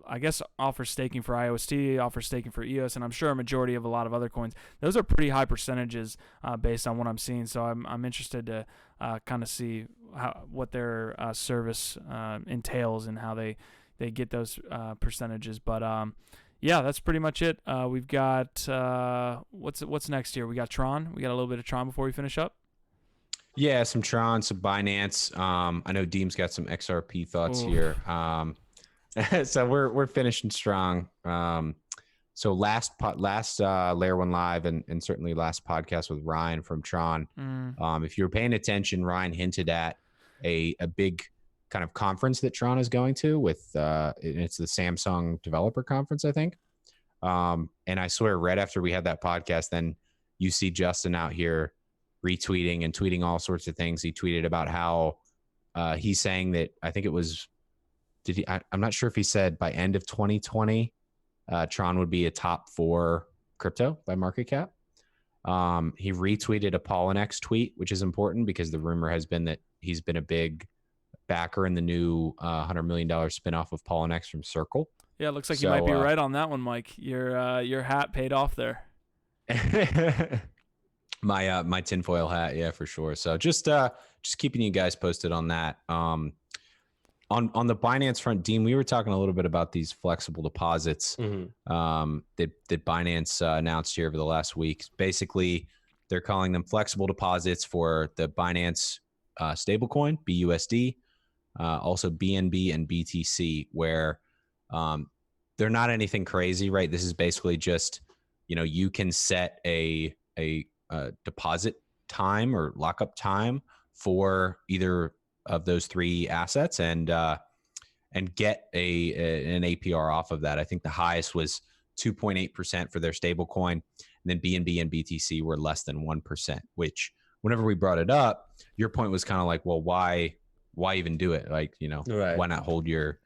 I guess offers staking for IOST, offers staking for EOS, and I'm sure a majority of a lot of other coins. Those are pretty high percentages based on what I'm seeing. So I'm interested to kind of see what their service entails and how they get those percentages. But yeah, that's pretty much it. We've got what's next here? We got Tron. We got a little bit of Tron before we finish up. Yeah, some Tron, some Binance. I know Deem's got some XRP thoughts here. So we're finishing strong. So last Layer1Live and certainly last podcast with Ryan from Tron. If you were paying attention, Ryan hinted at a big kind of conference that Tron is going to with it's the Samsung Developer Conference, I think. And I swear, right after we had that podcast, then you see Justin out here retweeting and tweeting all sorts of things. He tweeted about how he's saying that, I think it was, I'm not sure if he said by end of 2020, Tron would be a top 4 crypto by market cap. He retweeted a Polynex tweet, which is important because the rumor has been that he's been a big backer in the new $100 million spinoff of Polynex from Circle. Yeah, it looks like you might be right on that one, Mike. Your hat paid off there. My tinfoil hat, yeah, for sure. So just keeping you guys posted on that. On the Binance front, Dean, we were talking a little bit about these flexible deposits that Binance announced here over the last week. Basically, they're calling them flexible deposits for the Binance stablecoin, BUSD, also BNB and BTC, where they're not anything crazy, right? This is basically just, you can set a deposit time or lockup time for either of those 3 assets and get an APR off of that. I think the highest was 2.8% for their stablecoin, and then BNB and BTC were less than 1%, which whenever we brought it up, your point was kind of like, well, why even do it? Like, right. Why not hold your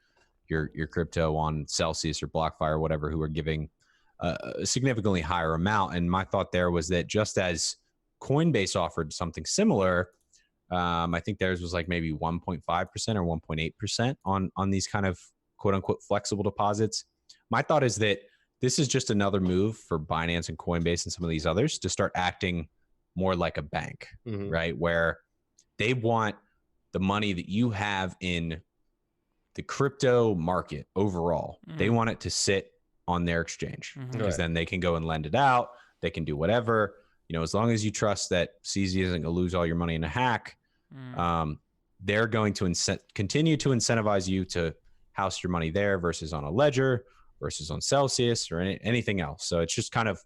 crypto on Celsius or BlockFi or whatever, who are giving a significantly higher amount? And my thought there was that just as Coinbase offered something similar, I think theirs was like maybe 1.5% or 1.8% on these kind of quote unquote flexible deposits. My thought is that this is just another move for Binance and Coinbase and some of these others to start acting more like a bank, right? Where they want the money that you have in the crypto market overall. They want it to sit on their exchange because then they can go and lend it out. They can do whatever, as long as you trust that CZ isn't going to lose all your money in a hack. They're going to continue to incentivize you to house your money there versus on a ledger versus on Celsius or anything else. So it's just kind of,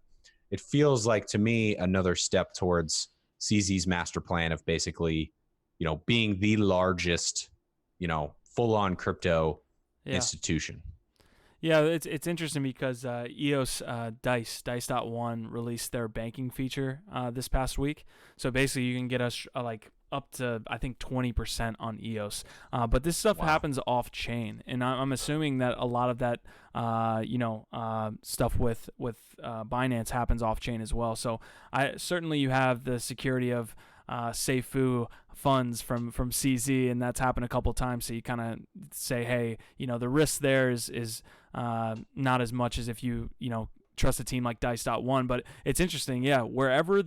it feels like to me another step towards CZ's master plan of basically, being the largest, full-on crypto institution. Yeah, it's interesting because EOS Dice.1 released their banking feature this past week. So basically, you can get us up to I think 20% on EOS. But this stuff happens off chain, and I'm assuming that a lot of that stuff with Binance happens off chain as well. So certainly you have the security of Seifu funds from CZ, and that's happened a couple of times. So you kind of say, hey, the risk there is not as much as if you trust a team like Dice.1. But it's interesting, wherever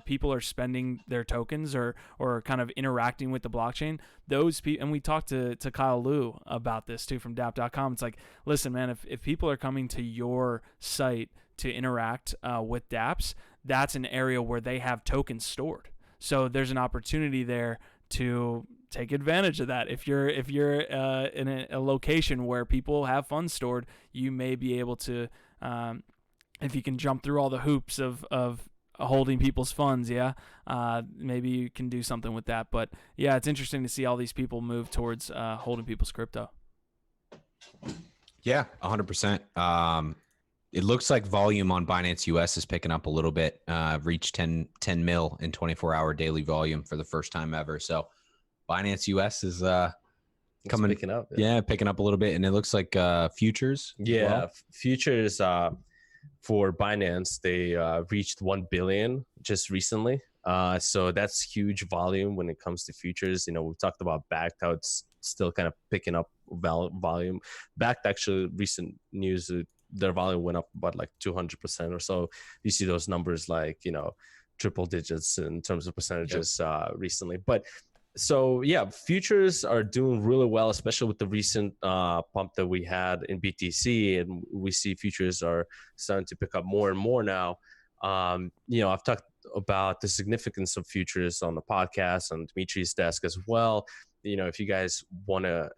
people are spending their tokens or kind of interacting with the blockchain, those people, and we talked to Kyle Liu about this too from DApp.com. It's like, listen, man, if people are coming to your site to interact with dApps, that's an area where they have tokens stored. So there's an opportunity there to take advantage of that. If you're in a location where people have funds stored, you may be able to, if you can jump through all the hoops of holding people's funds, maybe you can do something with that. But yeah, it's interesting to see all these people move towards holding people's crypto. Yeah, 100%. It looks like volume on Binance US is picking up a little bit. Reached 10 mil in 24-hour daily volume for the first time ever. So Binance US is picking up. Picking up a little bit, and it looks like futures. Futures for Binance, they reached 1 billion just recently. So that's huge volume when it comes to futures. We've talked about Backed, how it's still kind of picking up volume. Backed, actually, recent news, their volume went up about like 200% or so. You see those numbers like, triple digits in terms of percentages recently. But so futures are doing really well, especially with the recent pump that we had in BTC, and we see futures are starting to pick up more and more now. I've talked about the significance of futures on the podcast on Dimitri's desk as well. If you guys want to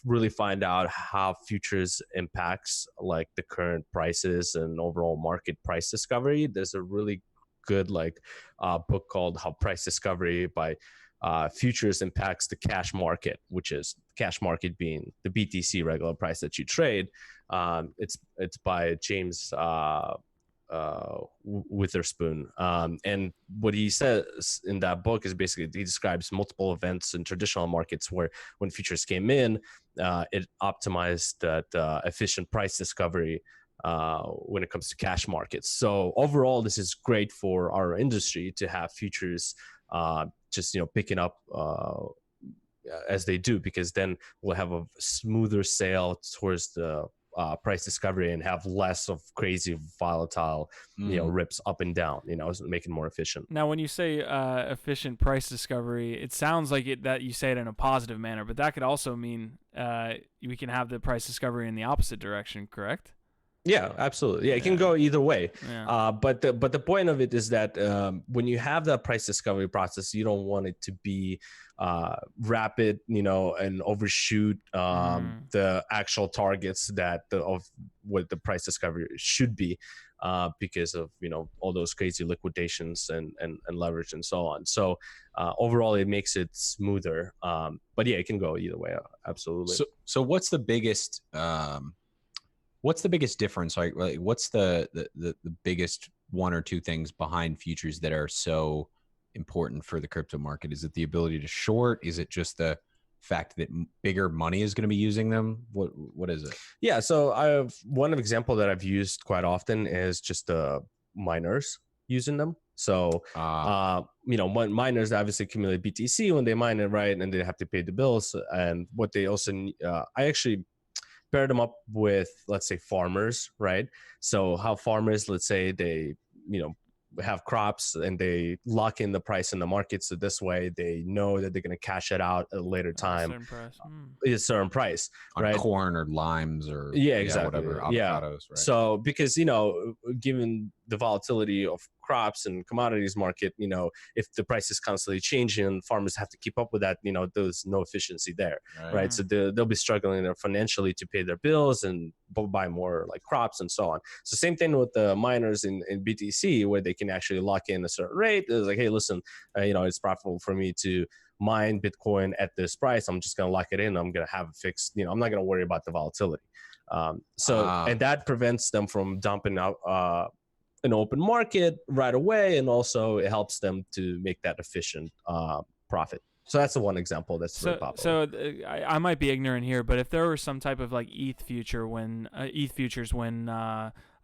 really find out how futures impacts like the current prices and overall market price discovery, there's a really good book called How Price Discovery by Futures Impacts the Cash Market, which is cash market being the BTC regular price that you trade. It's by James Witherspoon, and what he says in that book is basically he describes multiple events in traditional markets where when futures came in, it optimized that efficient price discovery when it comes to cash markets. So overall, this is great for our industry to have futures just picking up as they do, because then we'll have a smoother sail towards the price discovery and have less of crazy volatile rips up and down, make it more efficient. Now when you say efficient price discovery, it sounds like that you say it in a positive manner, but that could also mean we can have the price discovery in the opposite direction, correct? Yeah, absolutely. Yeah, it can go either way. But the point of it is that when you have that price discovery process, you don't want it to be rapid, and overshoot the actual targets of what the price discovery should be, because of all those crazy liquidations and leverage and so on. So overall, it makes it smoother. But yeah, it can go either way. Absolutely. So what's the biggest difference? Like what's the biggest one or two things behind futures that are so important for the crypto market? Is it the ability to short? Is it just the fact that bigger money is going to be using them? What is it? Yeah, so I have one example that I've used quite often is just the miners using them. So miners obviously accumulate BTC when they mine it, right? And they have to pay the bills. And what they also pair them up with, let's say, farmers, right? So how farmers, let's say they, have crops and they lock in the price in the market. So this way they know that they're going to cash it out at a later time. Certain price. A certain price, on right? corn or limes or exactly. whatever, avocados, right? So because, given the volatility of crops and commodities market, if the price is constantly changing, farmers have to keep up with that, there's no efficiency there, right? So they'll be struggling financially to pay their bills and buy more like crops and so on. So same thing with the miners in BTC, where they can actually lock in a certain rate. It's like, hey, listen, it's profitable for me to mine Bitcoin at this price. I'm just going to lock it in. I'm going to have it fixed. I'm not going to worry about the volatility. And that prevents them from dumping out an open market right away. And also it helps them to make that efficient profit. So that's the one example that's very popular. So I might be ignorant here, but if there were some type of like ETH futures when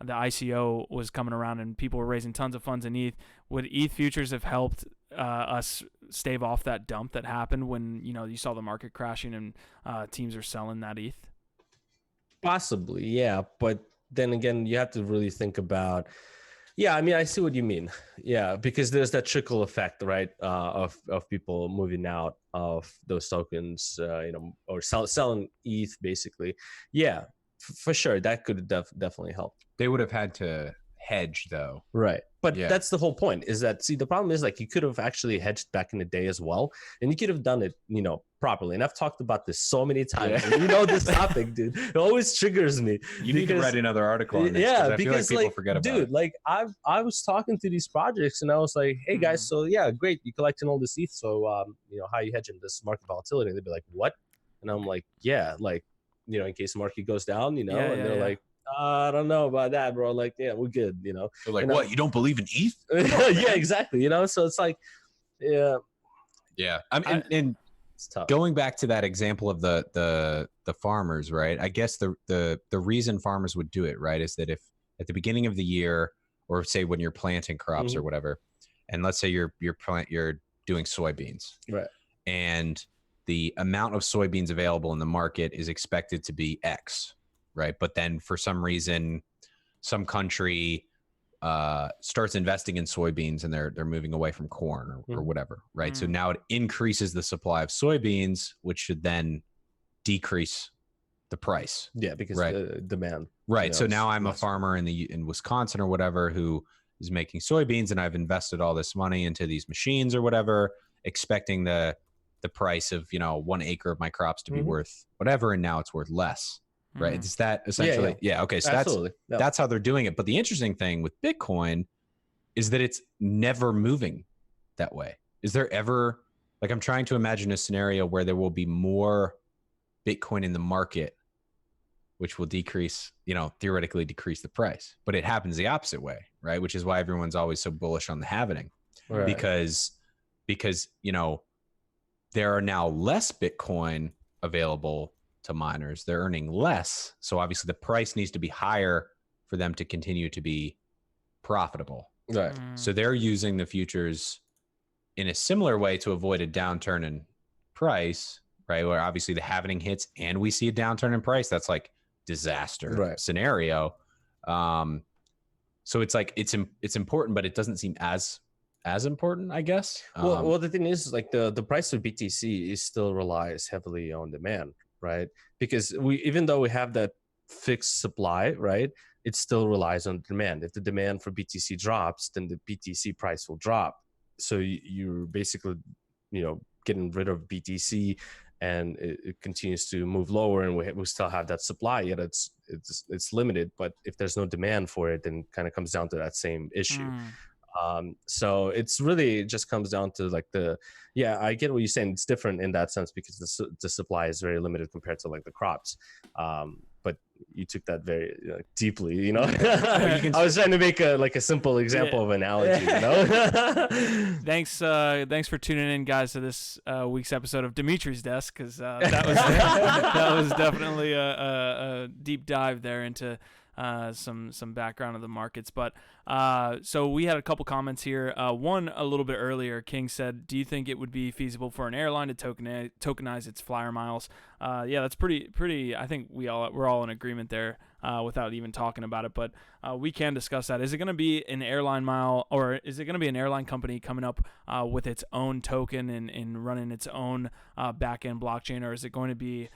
the ICO was coming around and people were raising tons of funds in ETH, would ETH futures have helped us stave off that dump that happened when you saw the market crashing and teams are selling that ETH? Possibly, yeah. But then again, you have to really think about. Yeah, I mean, I see what you mean. Yeah, because there's that trickle effect, right? Of people moving out of those tokens, or selling ETH, basically. Yeah, for sure, that could definitely help. They would have had to hedge, though. Right, but that's the whole point. Is that the problem is like you could have actually hedged back in the day as well, and you could have done it, properly. And I've talked about this so many times. Yeah. This topic, dude, it always triggers me. You need to write another article on this. Yeah, because I feel like people forget about it. Dude, like I was talking to these projects and I was like, hey guys, so yeah, great, you collecting all this ETH. So how are you hedging this market volatility? And they'd be like, what? And I'm like, yeah, like, in case the market goes down, and they're like, I don't know about that, bro. Like, yeah, we're good, They're like, what? You don't believe in ETH? Yeah, exactly. So it's like, yeah. I mean, and going back to that example of the farmers, right? I guess the reason farmers would do it, right, is that if at the beginning of the year, or say when you're planting crops or whatever, and let's say you're doing soybeans, right, and the amount of soybeans available in the market is expected to be X, right? But then for some reason, some country starts investing in soybeans and they're moving away from corn or whatever, right? So now it increases the supply of soybeans, which should then decrease the price. Yeah, because demand. Right. So now I'm a farmer in Wisconsin or whatever who is making soybeans, and I've invested all this money into these machines or whatever, expecting the price of 1 acre of my crops to be worth whatever, and now it's worth less. Right. Is that essentially? Yeah. Okay. So that's how they're doing it. But the interesting thing with Bitcoin is that it's never moving that way. Is there ever, like, I'm trying to imagine a scenario where there will be more Bitcoin in the market, which will theoretically decrease the price, but it happens the opposite way, right? Which is why everyone's always so bullish on the halvening, right? Because there are now less Bitcoin available to miners. They're earning less, so obviously the price needs to be higher for them to continue to be profitable, right? So they're using the futures in a similar way to avoid a downturn in price, right? Where obviously the halvening hits and we see a downturn in price, that's like disaster scenario. So it's like it's important, but it doesn't seem as important, I guess. Well, the thing is, like, the price of BTC still relies heavily on demand, right? Because even though we have that fixed supply, right, it still relies on demand. If the demand for BTC drops, then the BTC price will drop. So you're basically, getting rid of BTC, and it continues to move lower, and we still have that supply, yet it's limited. But if there's no demand for it, then it kind of comes down to that same issue. So it's really just comes down to like I get what you're saying. It's different in that sense because the supply is very limited compared to like the crops. But you took that very deeply, I was trying to make a simple example of analogy, Thanks for tuning in, guys, to this week's episode of Dimitri's Desk, because that was definitely a deep dive there into some background of the markets. But so we had a couple comments here. One a little bit earlier, King said, "Do you think it would be feasible for an airline to tokenize its flyer miles?" Yeah, that's pretty. I think we're all in agreement there without even talking about it. But we can discuss that. Is it going to be an airline mile, or is it going to be an airline company coming up with its own token and running its own back-end blockchain, or is it going to be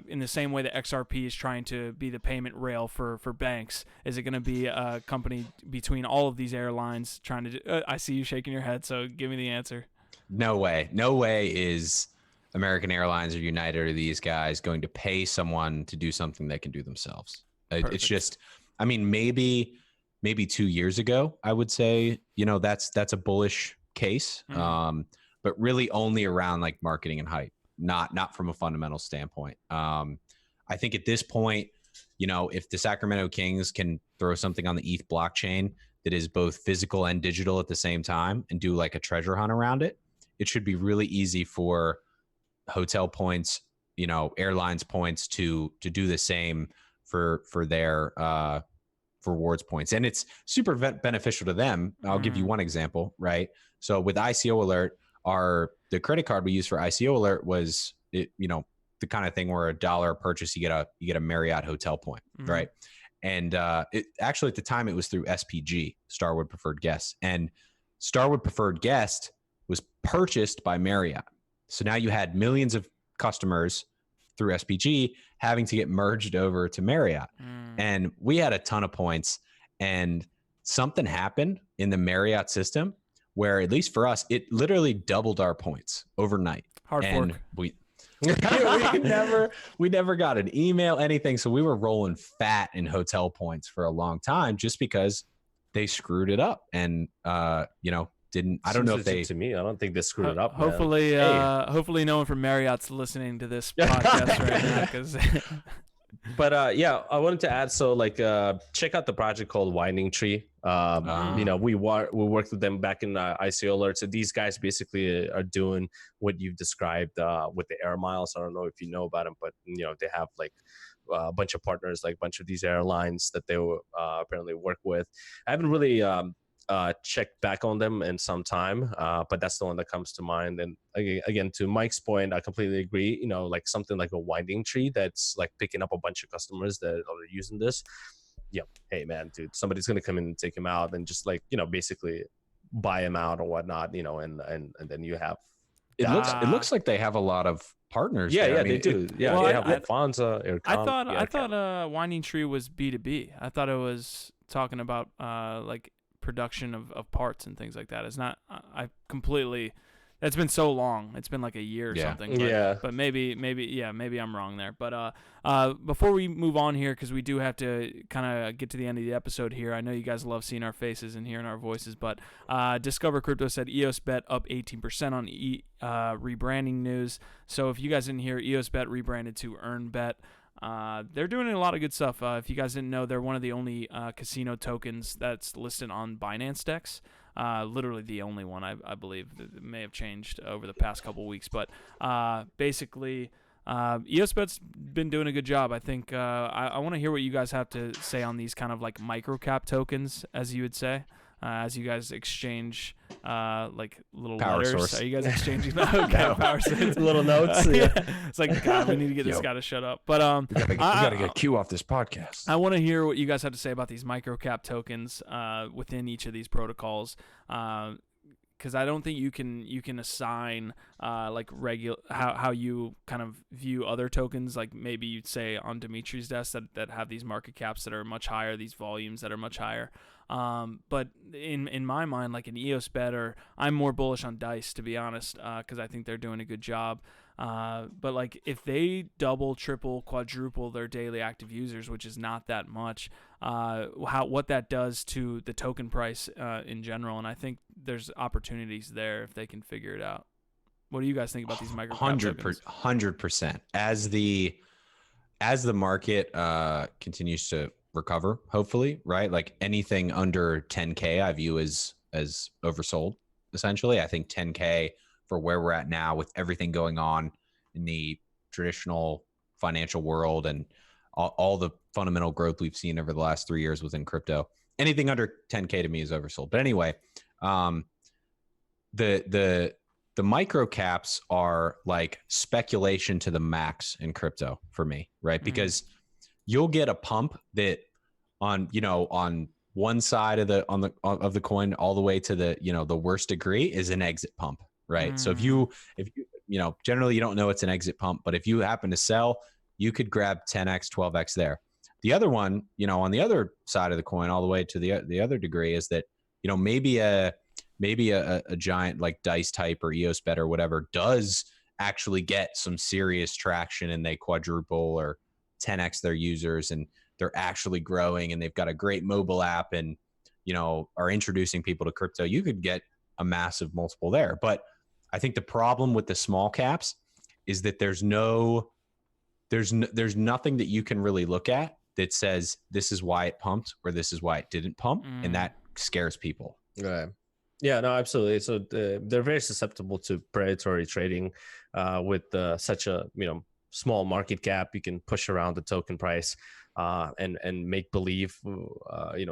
in the same way that XRP is trying to be the payment rail for banks? Is it going to be a company between all of these airlines trying to do, I see you shaking your head, so give me the answer. No way is American Airlines or United or these guys going to pay someone to do something they can do themselves. Perfect. It's just, I mean, maybe 2 years ago, I would say, that's a bullish case, but really only around like marketing and hype, not from a fundamental standpoint. I think at this point, if the Sacramento Kings can throw something on the ETH blockchain that is both physical and digital at the same time and do like a treasure hunt around it, it should be really easy for hotel points, airlines points to do the same for their rewards points. And it's super beneficial to them. I'll give you one example, right? So with ICO Alert, the credit card we used for ICO Alert was the kind of thing where $1 purchase, you get a Marriott hotel point, right? And it actually at the time it was through SPG, Starwood Preferred Guest, and Starwood Preferred Guest was purchased by Marriott. So now you had millions of customers through SPG having to get merged over to Marriott. And we had a ton of points, and something happened in the Marriott system where, at least for us, it literally doubled our points overnight. Hard and fork. we never got an email, anything. So we were rolling fat in hotel points for a long time just because they screwed it up. And I don't know if they, to me, I don't think they screwed it up. Hopefully, hopefully no one from Marriott's listening to this podcast right now, because But yeah, I wanted to add, so check out the project called Winding Tree. We worked with them back in ICO Alert. So these guys basically are doing what you've described with the air miles. I don't know if you know about them, but they have a bunch of partners, like a bunch of these airlines that they apparently work with. I haven't really checked back on them in some time, but that's the one that comes to mind. And again, to Mike's point, I completely agree. Something like a Winding Tree that's like picking up a bunch of customers that are using this. Yeah, hey man, dude, somebody's gonna come in and take him out and just basically buy him out or whatnot, and then you have. It looks like they have a lot of partners. Yeah, there. they do. They have Lufthansa, Air Com. I thought Winding Tree was B2B. I thought it was talking about production of parts and things like that. It's not. It's been so long. It's been like a year or something. But maybe I'm wrong there. But before we move on here, because we do have to kind of get to the end of the episode here. I know you guys love seeing our faces and hearing our voices. But Discover Crypto said EOS Bet up 18% on rebranding news. So if you guys didn't hear, EOS Bet rebranded to Earn Bet. They're doing a lot of good stuff. If you guys didn't know, they're one of the only casino tokens that's listed on Binance DEX. Literally the only one, I believe. It may have changed over the past couple weeks, but basically, EOS Bet's been doing a good job. I think I want to hear what you guys have to say on these kind of like microcap tokens, as you would say. As you guys exchange little power letters. source. Are you guys exchanging power source? Little notes? It's like, God, we need to get this guy to shut up. But we gotta get Q off this podcast. I want to hear what you guys have to say about these microcap tokens within each of these protocols. Because I don't think you can assign how you kind of view other tokens, like maybe you'd say on Dimitri's desk that have these market caps that are much higher, these volumes that are much higher. But in my mind, like an EOS Bet, or I'm more bullish on Dice, to be honest, because I think they're doing a good job. But like if they double, triple, quadruple their daily active users, which is not that much, what that does to the token price in general, and I think there's opportunities there if they can figure it out. What do you guys think about these microcap tokens? 100%. As the market continues to recover, hopefully, right? Like anything under 10K, I view as oversold. Essentially, I think 10K for where we're at now, with everything going on in the traditional financial world and all the fundamental growth we've seen over the last 3 years within crypto. Anything under 10K to me is oversold. But anyway, the micro caps are like speculation to the max in crypto for me, right? Because you'll get a pump that on one side of the coin all the way to the the worst degree is an exit pump, right? So if you generally you don't know it's an exit pump, but if you happen to sell, you could grab 10x, 12x there. The other one, on the other side of the coin, all the way to the other degree, is that maybe a giant like Dice type or EOS bet or whatever does actually get some serious traction, and they quadruple or 10x their users, and they're actually growing, and they've got a great mobile app, and are introducing people to crypto. You could get a massive multiple there. But I think the problem with the small caps is that there's nothing that you can really look at that says this is why it pumped or this is why it didn't pump, and that scares people. Right. Yeah, no, absolutely. So they're very susceptible to predatory trading with such a small market cap. You can push around the token price and make believe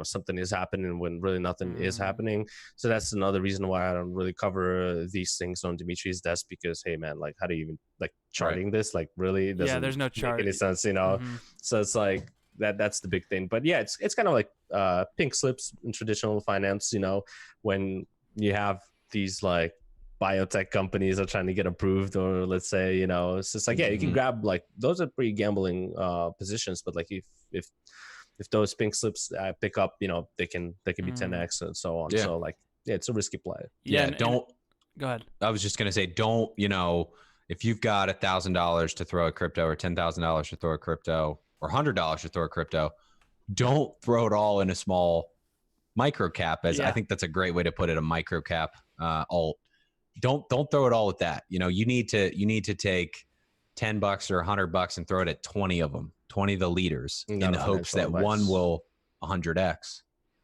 something is happening when really nothing is happening. So that's another reason why I don't really cover these things on Dimitri's desk, because hey man, like how do you even like charting this? Like really, it doesn't there's no chart. make any sense, So it's like that's the big thing. But yeah, it's kind of like pink slips in traditional finance. When you have these like biotech companies are trying to get approved, or let's say it's just like you can grab like those are pretty gambling positions, but like if those pink slips pick up, they can be 10x and so on. So like it's a risky play. Don't go ahead. I was just gonna say, don't if you've got $1,000 to throw a crypto, or $10,000 to throw a crypto, or $100 to throw a crypto, don't throw it all in a small micro cap. I think that's a great way to put it, a micro cap alt. Don't throw it all at that. You need to take $10 or $100 and throw it at 20 of them, 20 of the leaders, in the hopes that one will 100x.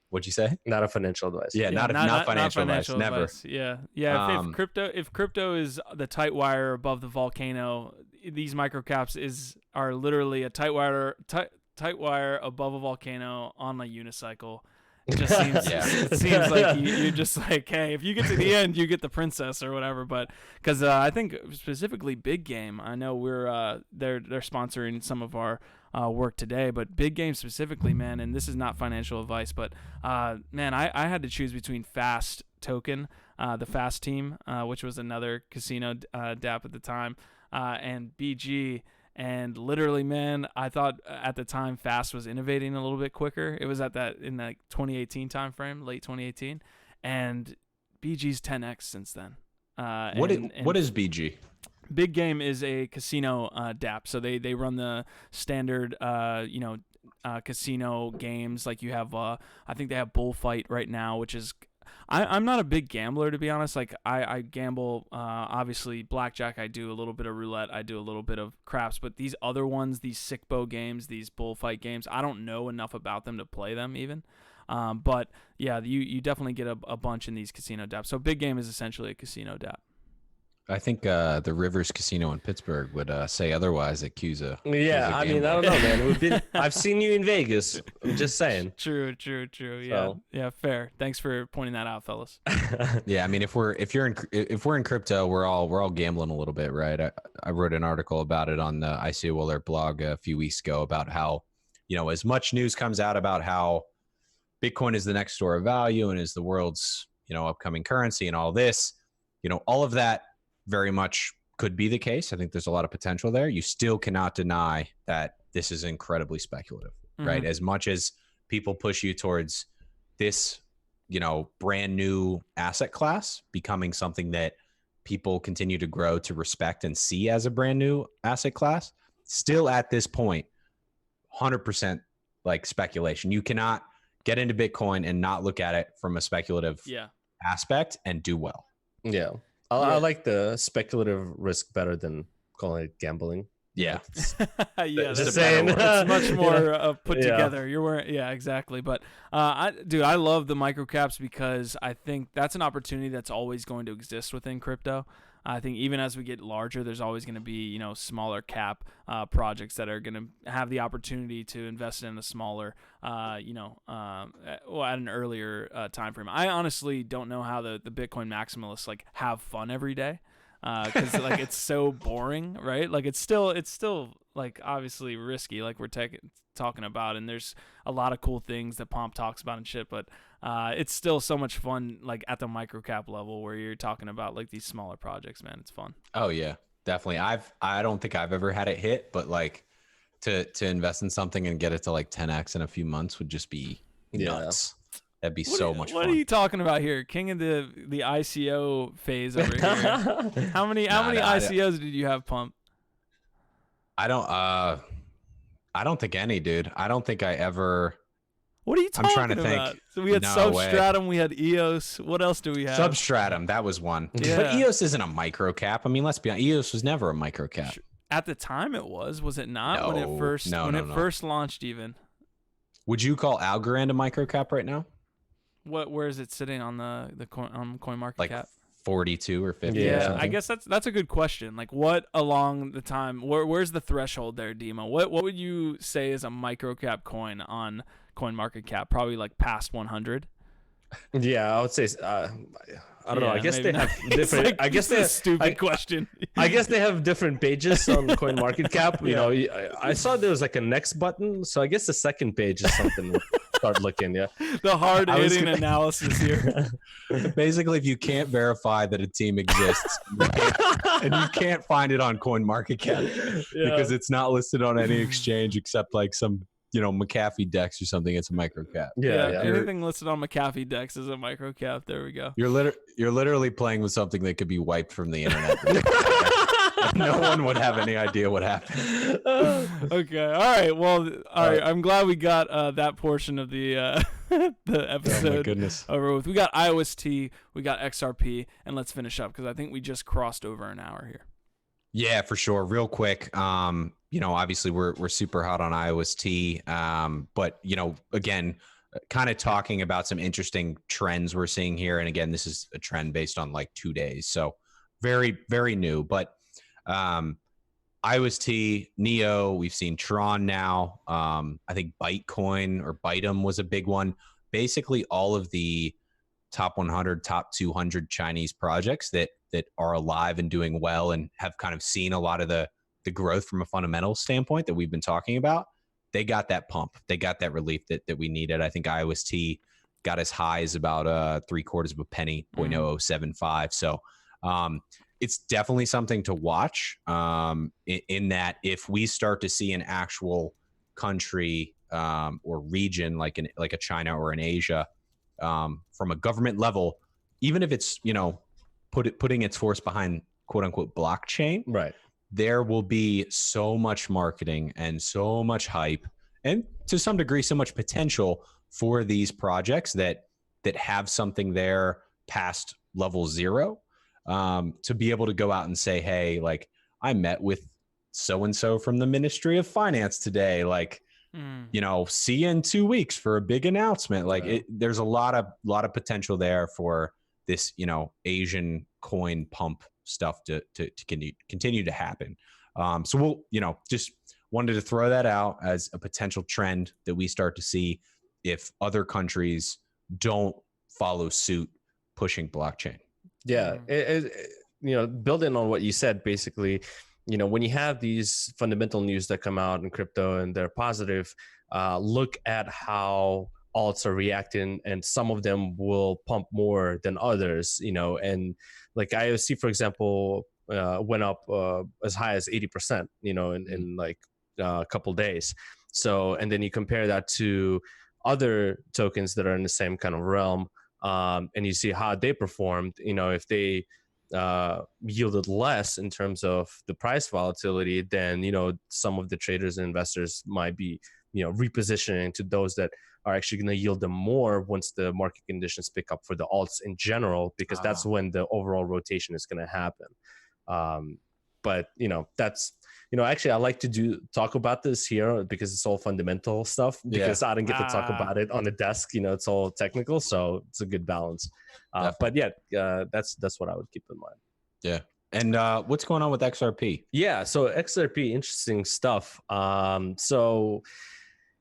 What'd you say? Not a financial advice. Yeah, not financial advice. Never. Yeah. If crypto is the tight wire above the volcano, these micro caps are literally a tight wire above a volcano on a unicycle. It just seems it seems like you're just like, hey, if you get to the end, you get the princess or whatever. But because I think specifically Big Game, I know they're sponsoring some of our work today, but Big Game specifically, man, and this is not financial advice, but man, I had to choose between Fast Token, the Fast team, which was another casino DApp at the time, and BG. And literally, man, I thought at the time Fast was innovating a little bit quicker. It was in the 2018 timeframe, late 2018, and BG's 10x since then. What is BG? Big Game is a casino DApp. So they run the standard casino games. Like you have, I think they have Bullfight right now, which is. I'm not a big gambler, to be honest. Like I gamble, obviously blackjack. I do a little bit of roulette. I do a little bit of craps. But these other ones, these sick bow games, these bullfight games, I don't know enough about them to play them even. But yeah, you definitely get a bunch in these casino dapps. So Big Game is essentially a casino dapp. I think the Rivers Casino in Pittsburgh would say otherwise at Cusa. Yeah, I mean, I don't know, man. I've seen you in Vegas. I'm just saying. True. Yeah, yeah, fair. Thanks for pointing that out, fellas. Yeah, I mean, if we're in crypto, we're all gambling a little bit, right? I wrote an article about it on the ICO Alert blog a few weeks ago about how, as much news comes out about how Bitcoin is the next store of value and is the world's upcoming currency and all this, all of that very much could be the case. I think there's a lot of potential there. You still cannot deny that this is incredibly speculative, right? As much as people push you towards this, brand new asset class becoming something that people continue to grow to respect and see as a brand new asset class, still at this point, 100% like speculation. You cannot get into Bitcoin and not look at it from a speculative aspect and do well. Yeah. I like the speculative risk better than calling it gambling. Yeah. Just saying. It's much more put together. You're wearing, exactly. But I love the microcaps because I think that's an opportunity that's always going to exist within crypto. I think even as we get larger, there's always going to be, smaller cap projects that are going to have the opportunity to invest in a smaller, at an earlier time frame. I honestly don't know how the Bitcoin maximalists like have fun every day, because like it's so boring, right? Like it's still like obviously risky, like we're talking about, and there's a lot of cool things that Pomp talks about and shit, but it's still so much fun, like at the microcap level where you're talking about like these smaller projects, man. It's fun. Oh yeah, definitely. I don't think I've ever had it hit, but like to invest in something and get it to like 10x in a few months would just be nuts. That'd be so much fun. What are you talking about here? King of the ICO phase over here. How many ICOs did you have, Pump? I don't think any, dude. I don't think I ever. What are you talking I'm trying to about? think. So we had Substratum, we had EOS. What else do we have? Substratum, that was one. Yeah. But EOS isn't a microcap. I mean, let's be honest. EOS was never a microcap. At the time, it was it not? No, when it first first launched, even. Would you call Algorand a microcap right now? Where is it sitting on the coin market like cap? 42 or 50. Yeah, or I guess that's a good question. Like, what along the time? Where's the threshold there, Demo? What would you say is a microcap coin on CoinMarketCap? Probably like past 100. Yeah, I would say. I don't know. I guess they have different. Like, I guess they have stupid question. I guess they have different pages on CoinMarketCap. You know, I saw there was like a next button, so I guess the second page is something. We'll start looking. Yeah, the hard hitting analysis here. Basically, if you can't verify that a team exists and you can't find it on CoinMarketCap because it's not listed on any exchange except like some McAfee Dex or something, it's a microcap. Yeah. Anything listed on McAfee Dex is a microcap. There we go. You're literally playing with something that could be wiped from the internet. No one would have any idea what happened. Okay. All right. Well, all right. I'm glad we got that portion of the episode. Oh my goodness. Over with. We got IOST, we got XRP, and let's finish up because I think we just crossed over an hour here. Yeah, for sure. Real quick. Obviously we're super hot on IOST. But again, kind of talking about some interesting trends we're seeing here. And again, this is a trend based on like 2 days. So very, very new. But IOST, Neo, we've seen Tron now. I think Bytecoin or Bytem was a big one. Basically all of the top 100, top 200 Chinese projects that are alive and doing well and have kind of seen a lot of the growth from a fundamental standpoint that we've been talking about, they got that pump. They got that relief that we needed. I think IOST got as high as about 0.75 of a penny, 0.0075. So it's definitely something to watch in that if we start to see an actual country or region like a China or an Asia from a government level, even if it's, putting its force behind quote unquote blockchain, right? There will be so much marketing and so much hype and to some degree, so much potential for these projects that have something there past level 0 to be able to go out and say, hey, like I met with so-and-so from the Ministry of Finance today. Like, see you in 2 weeks for a big announcement. Like there's a lot of potential there for this, Asian coin pump stuff to continue to happen. So we'll, just wanted to throw that out as a potential trend that we start to see if other countries don't follow suit pushing blockchain. Yeah. Building on what you said, basically, when you have these fundamental news that come out in crypto and they're positive, look at how alts are reacting, and some of them will pump more than others, and like IOC, for example, went up as high as 80%, in like a couple days. So, and then you compare that to other tokens that are in the same kind of realm, and you see how they performed, if they yielded less in terms of the price volatility, then, some of the traders and investors might be, repositioning to those that are actually going to yield them more once the market conditions pick up for the alts in general, because that's when the overall rotation is going to happen. But that's, actually I like to talk about this here because it's all fundamental stuff, because I didn't get to talk about it on the desk. It's all technical, so it's a good balance. But that's what I would keep in mind. Yeah. And what's going on with XRP? Yeah, so XRP, interesting stuff. So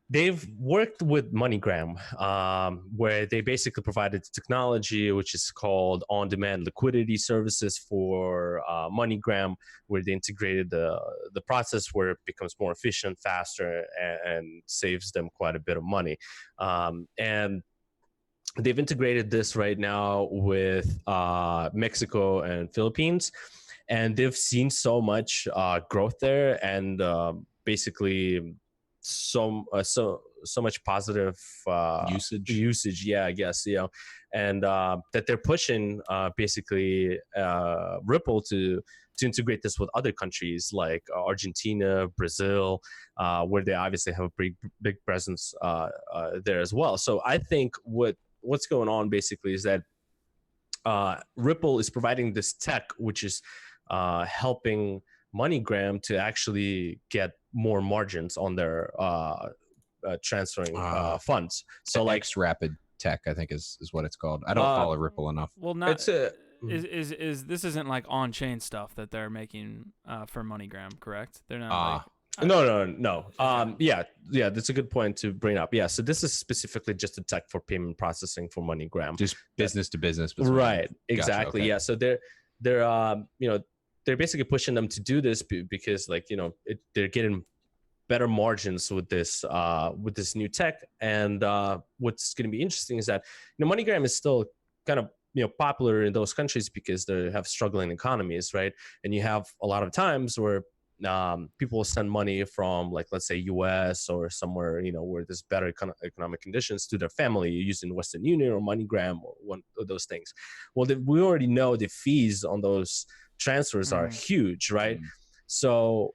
they've worked with Moneygram, where they basically provided technology which is called on-demand liquidity services for Moneygram, where they integrated the process where it becomes more efficient, faster, and saves them quite a bit of money. And they've integrated this right now with Mexico and Philippines, and they've seen so much growth there, and basically so much positive usage. Yeah, I guess, and that they're pushing basically Ripple to integrate this with other countries like Argentina, Brazil, where they obviously have a big presence there as well. So I think what's going on basically is that Ripple is providing this tech, which is helping Moneygram to actually get more margins on their transferring funds. So like X-Rapid Tech, I think is what it's called. I don't follow Ripple enough. Well, not is this isn't like on-chain stuff that they're making for Moneygram, correct? They're not. No. Yeah, that's a good point to bring up. Yeah, so this is specifically just a tech for payment processing for Moneygram, just business to business. Right. Exactly. Okay. Yeah. So they're basically pushing them to do this because they're getting better margins with this new tech. And what's going to be interesting is that Moneygram is still kind of popular in those countries because they have struggling economies, right? And you have a lot of times where people will send money from, like, let's say US or somewhere where there's better economic conditions to their family using Western Union or MoneyGram or one of those things. Well, we already know the fees on those transfers are huge, right? So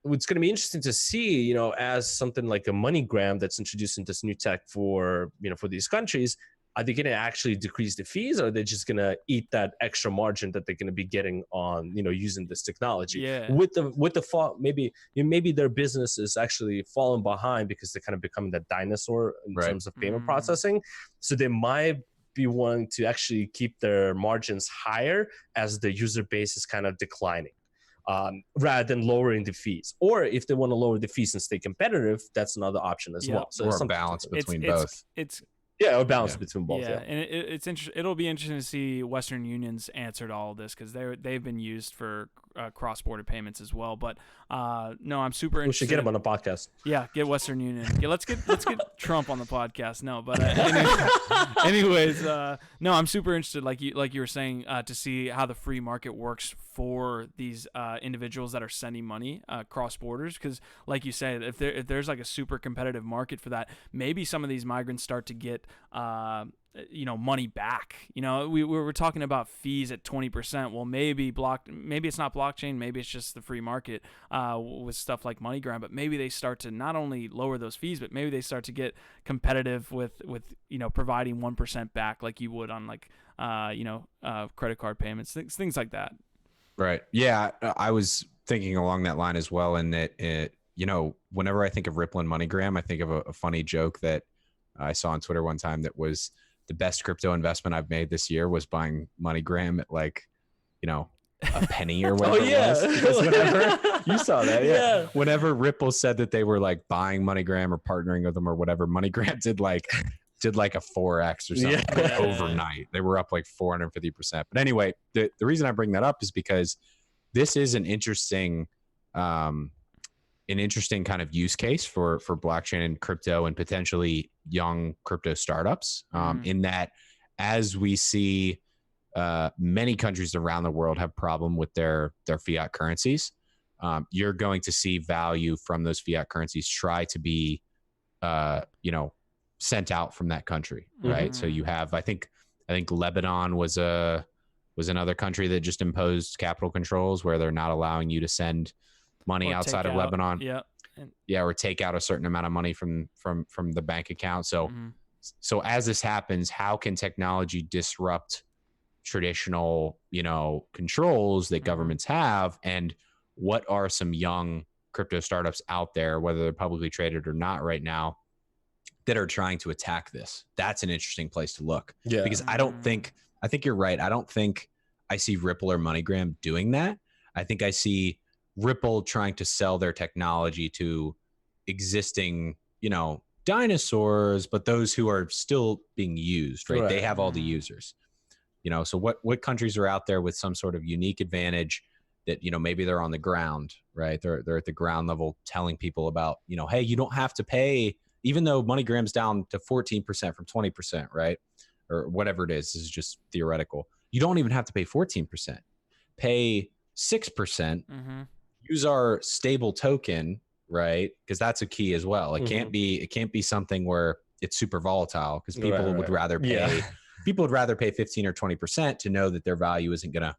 it's going to be interesting to see, as something like a MoneyGram that's introducing this new tech for these countries, are they going to actually decrease the fees, or are they just going to eat that extra margin that they're going to be getting on, using this technology? Yeah. With the fall, maybe their business is actually falling behind because they're kind of becoming that dinosaur in terms of payment processing. So they might be wanting to actually keep their margins higher as the user base is kind of declining, rather than lowering the fees. Or if they want to lower the fees and stay competitive, that's another option as well. So or a balance between both. A balance between both. Yeah, and it's interesting. It'll be interesting to see Western Union's answer to all of this, because they've been used for cross-border payments as well. But no, I'm super interested. We should get them on the podcast. Yeah, get Western Union. Yeah, let's get Trump on the podcast. No, but anyways, no, I'm super interested, like you were saying, to see how the free market works for these individuals that are sending money cross borders. Because, like you said, if there's like a super competitive market for that, maybe some of these migrants start to get money back. We were talking about fees at 20%. Well, maybe it's not blockchain, maybe it's just the free market with stuff like MoneyGram, but maybe they start to not only lower those fees, but maybe they start to get competitive with providing 1% back, like you would on like credit card payments, things like that. Right. Yeah, I was thinking along that line as well, and that whenever I think of Ripple and MoneyGram, I think of a funny joke that I saw on Twitter one time that was, the best crypto investment I've made this year was buying MoneyGram at like, a penny or whatever. Because whenever you saw that, yeah. Whenever Ripple said that they were like buying MoneyGram or partnering with them or whatever, MoneyGram did like a 4x or something overnight. They were up like 450%. But anyway, the reason I bring that up is because this is an interesting kind of use case for blockchain and crypto and potentially young crypto startups, in that, as we see many countries around the world have problem with their fiat currencies, you're going to see value from those fiat currencies try to be sent out from that country, right? So you have, I think Lebanon was another country that just imposed capital controls where they're not allowing you to send money outside of Lebanon. Or take out a certain amount of money from the bank account. So so as this happens, how can technology disrupt traditional controls that governments have, and what are some young crypto startups out there, whether they're publicly traded or not right now, that are trying to attack this? That's an interesting place to look. Because I think you're right. I don't think I see Ripple or MoneyGram doing that. I think I see Ripple trying to sell their technology to existing, dinosaurs, but those who are still being used, right? They have all the users, so what countries are out there with some sort of unique advantage that, maybe they're on the ground, right? They're at the ground level telling people about, hey, you don't have to pay, even though MoneyGram's down to 14% from 20%, right? Or whatever it is. This is just theoretical. You don't even have to pay 14%. Pay 6%. Use our stable token, right? Because that's a key as well. It can't be something where it's super volatile, because people would rather pay people would rather pay 15 or 20% to know that their value isn't gonna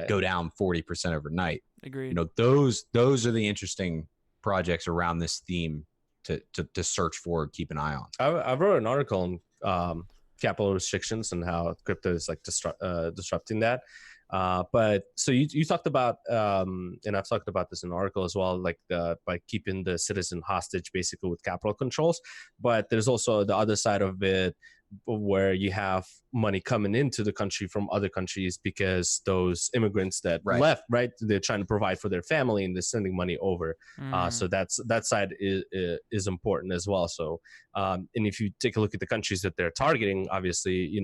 go down 40% overnight. Agreed. Those are the interesting projects around this theme to search for, keep an eye on. I wrote an article on capital restrictions and how crypto is like disrupting that. But so you talked about, and I've talked about this in an article as well, like by keeping the citizen hostage basically with capital controls. But there's also the other side of it, where you have money coming into the country from other countries because those immigrants that left, right, they're trying to provide for their family and they're sending money over. So that side is important as well. So, and if you take a look at the countries that they're targeting, obviously,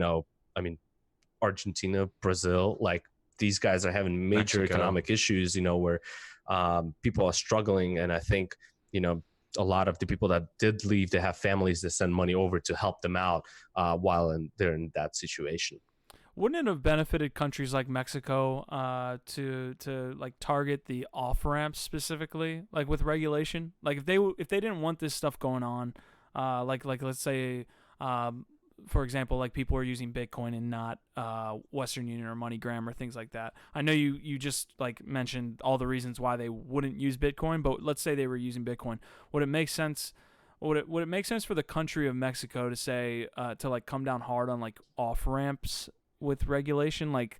Argentina, Brazil, like these guys are having major economic issues, where people are struggling. And I think, a lot of the people that did leave, they have families that send money over to help them out while they're in that situation. Wouldn't it have benefited countries like Mexico to like target the off ramps specifically, like with regulation? Like if they didn't want this stuff going on, like let's say, for example, like people are using Bitcoin and not Western Union or MoneyGram or things like that. I know you just like mentioned all the reasons why they wouldn't use Bitcoin, but let's say they were using Bitcoin. Would it make sense? Would it make sense for the country of Mexico to say to like come down hard on like off ramps with regulation? Like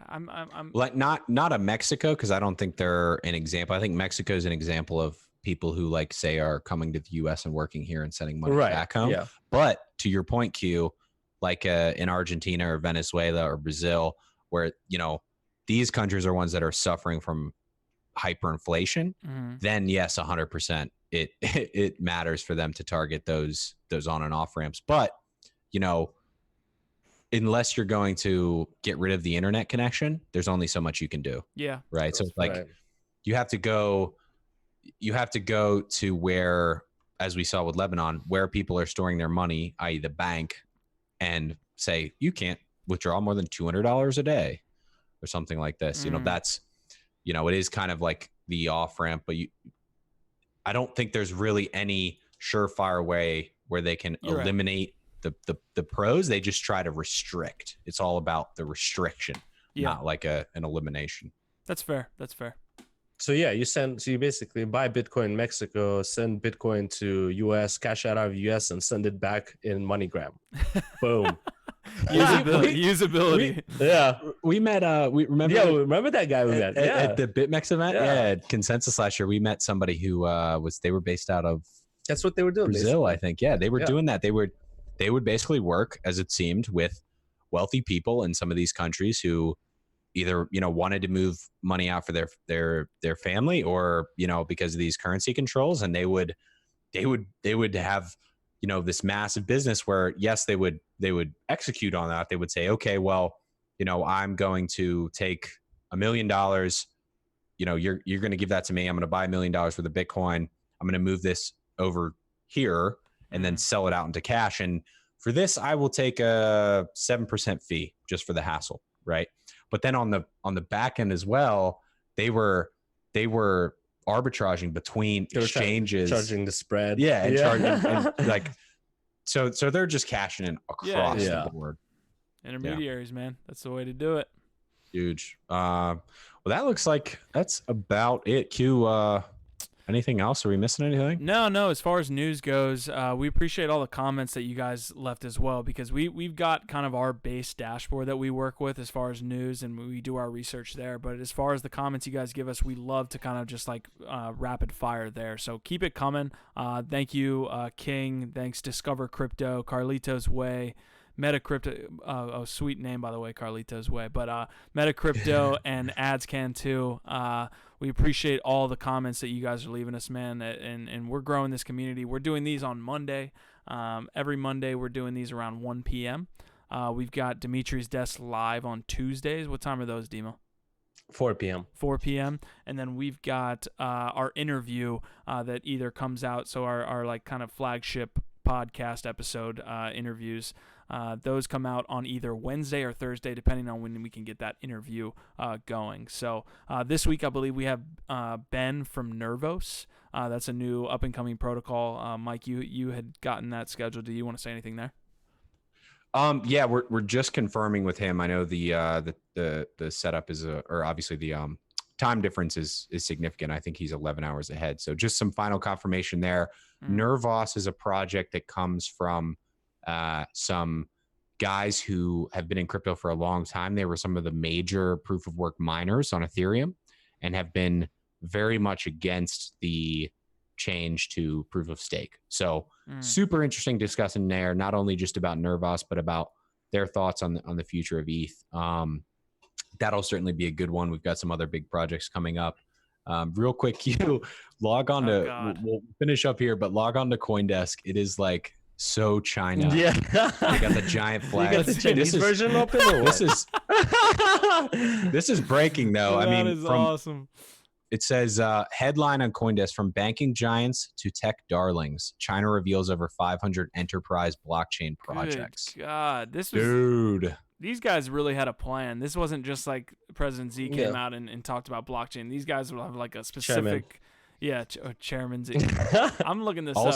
I'm like not a Mexico, because I don't think they're an example. I think Mexico is an example of people who like say are coming to the US and working here and sending money back home. Yeah. But to your point, Q, like in Argentina or Venezuela or Brazil, where, these countries are ones that are suffering from hyperinflation, then yes, 100%. It matters for them to target those on and off ramps. But, unless you're going to get rid of the internet connection, there's only so much you can do. Yeah. Right. So like you have to go to where, as we saw with Lebanon, where people are storing their money, i.e. the bank, and say, you can't withdraw more than $200 a day or something like this. That's, it is kind of like the off ramp, but I don't think there's really any surefire way where they can eliminate the pros. They just try to restrict. It's all about the restriction, not like an elimination. That's fair. So yeah, you basically buy Bitcoin in Mexico, send Bitcoin to US, cash out of US, and send it back in MoneyGram. Boom. Usability. We met. We remember. Yeah, remember that guy we met at the BitMEX event. Yeah, at Consensus last year. We met somebody who they were based out of. That's what they were doing. Brazil, basically. I think. Yeah, they were doing that. They would basically work, as it seemed, with wealthy people in some of these countries who either wanted to move money out for their family, or because of these currency controls, and they would have this massive business where, yes, they would execute on that. They would say, okay, well, I'm going to take $1 million, you're going to give that to me. I'm going to buy $1 million worth of Bitcoin. I'm going to move this over here and then sell it out into cash. And for this, I will take a 7% fee just for the hassle. Right. But then on the back end as well, they were arbitraging between exchanges, charging the spread. Yeah. And charging and like, so they're just cashing in across the board. Intermediaries, man. That's the way to do it. Huge. Well, that looks like that's about it. Q, anything else? Are we missing anything? No. As far as news goes, we appreciate all the comments that you guys left as well, because we've got kind of our base dashboard that we work with as far as news, and we do our research there. But as far as the comments you guys give us, we love to kind of just like rapid fire there. So keep it coming. Thank you, King. Thanks, Discover Crypto, Carlitos Way, MetaCrypto, sweet name by the way, Carlito's way, but MetaCrypto and Ads Can too. We appreciate all the comments that you guys are leaving us, man, and we're growing this community. We're doing these on Monday. Every Monday we're doing these around 1 p.m. We've got Dimitri's Desk live on Tuesdays. What time are those, Demo? 4 p.m. 4 p.m. And then we've got our interview that either comes out, so our like kind of flagship podcast episode interviews. Those come out on either Wednesday or Thursday, depending on when we can get that interview going. So this week, I believe we have Ben from Nervos. That's a new up-and-coming protocol. Mike, you had gotten that scheduled. Do you want to say anything there? Yeah, we're just confirming with him. I know the setup is or obviously the time difference is significant. I think he's 11 hours ahead. So just some final confirmation there. Nervos is a project that comes from some guys who have been in crypto for a long time. They were some of the major proof of work miners on Ethereum and have been very much against the change to proof of stake. So super interesting discussion there, not only just about Nervos, but about their thoughts on the future of ETH. That'll certainly be a good one. We've got some other big projects coming up. Real quick, you log on to, we'll finish up here, but log on to CoinDesk. It is like so China. Yeah. They got the giant flag. You got the Chinese version open or what? This is breaking though. That I mean, is awesome. It says, headline on CoinDesk, from banking giants to tech darlings, China reveals over 500 enterprise blockchain projects. Good God, Dude. These guys really had a plan. This wasn't just like President Z came out and talked about blockchain. These guys will have like a specific, Chairman Z. I'm looking this up.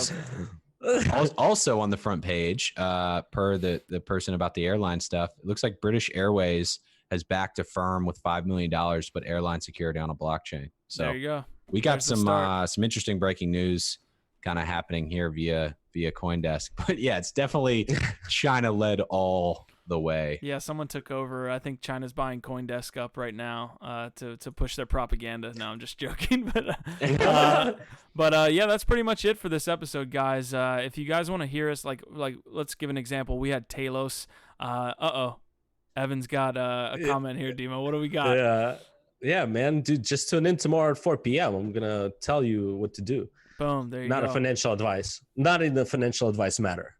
Also on the front page, per the person about the airline stuff, it looks like British Airways has backed a firm with $5 million to put airline security on a blockchain. So there you go. We got some interesting breaking news kind of happening here via CoinDesk. But yeah, it's definitely China led all the way. Yeah, someone took over. I think China's buying CoinDesk up right now to push their propaganda. No, I'm just joking. But yeah, that's pretty much it for this episode, guys. If you guys want to hear us, like let's give an example. We had Talos. Evan's got a comment here, Demo. What do we got? Yeah, man. Dude, just tune in tomorrow at 4 p.m. I'm going to tell you what to do. Boom. There you go. Not a financial advice. Not in the financial advice matter.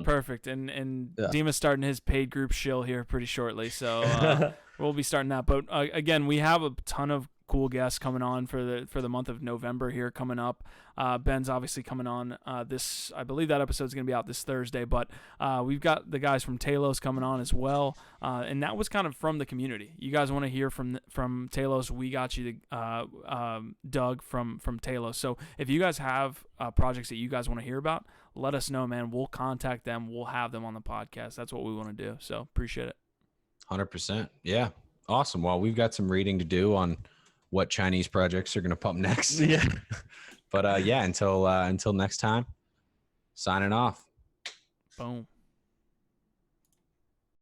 Perfect. And Dima's starting his paid group shill here pretty shortly. So we'll be starting that. But again, we have a ton of cool guests coming on for the month of November here coming up. Ben's obviously coming on this. I believe that episode is going to be out this Thursday, but we've got the guys from Talos coming on as well, and that was kind of from the community. You guys want to hear from Talos? We got you Doug from Talos. So if you guys have projects that you guys want to hear about, let us know, man. We'll contact them. We'll have them on the podcast. That's what we want to do. So appreciate it. 100%. Yeah. Awesome. Well, we've got some reading to do on what Chinese projects are going to pump next. Yeah. But until next time, signing off. Boom.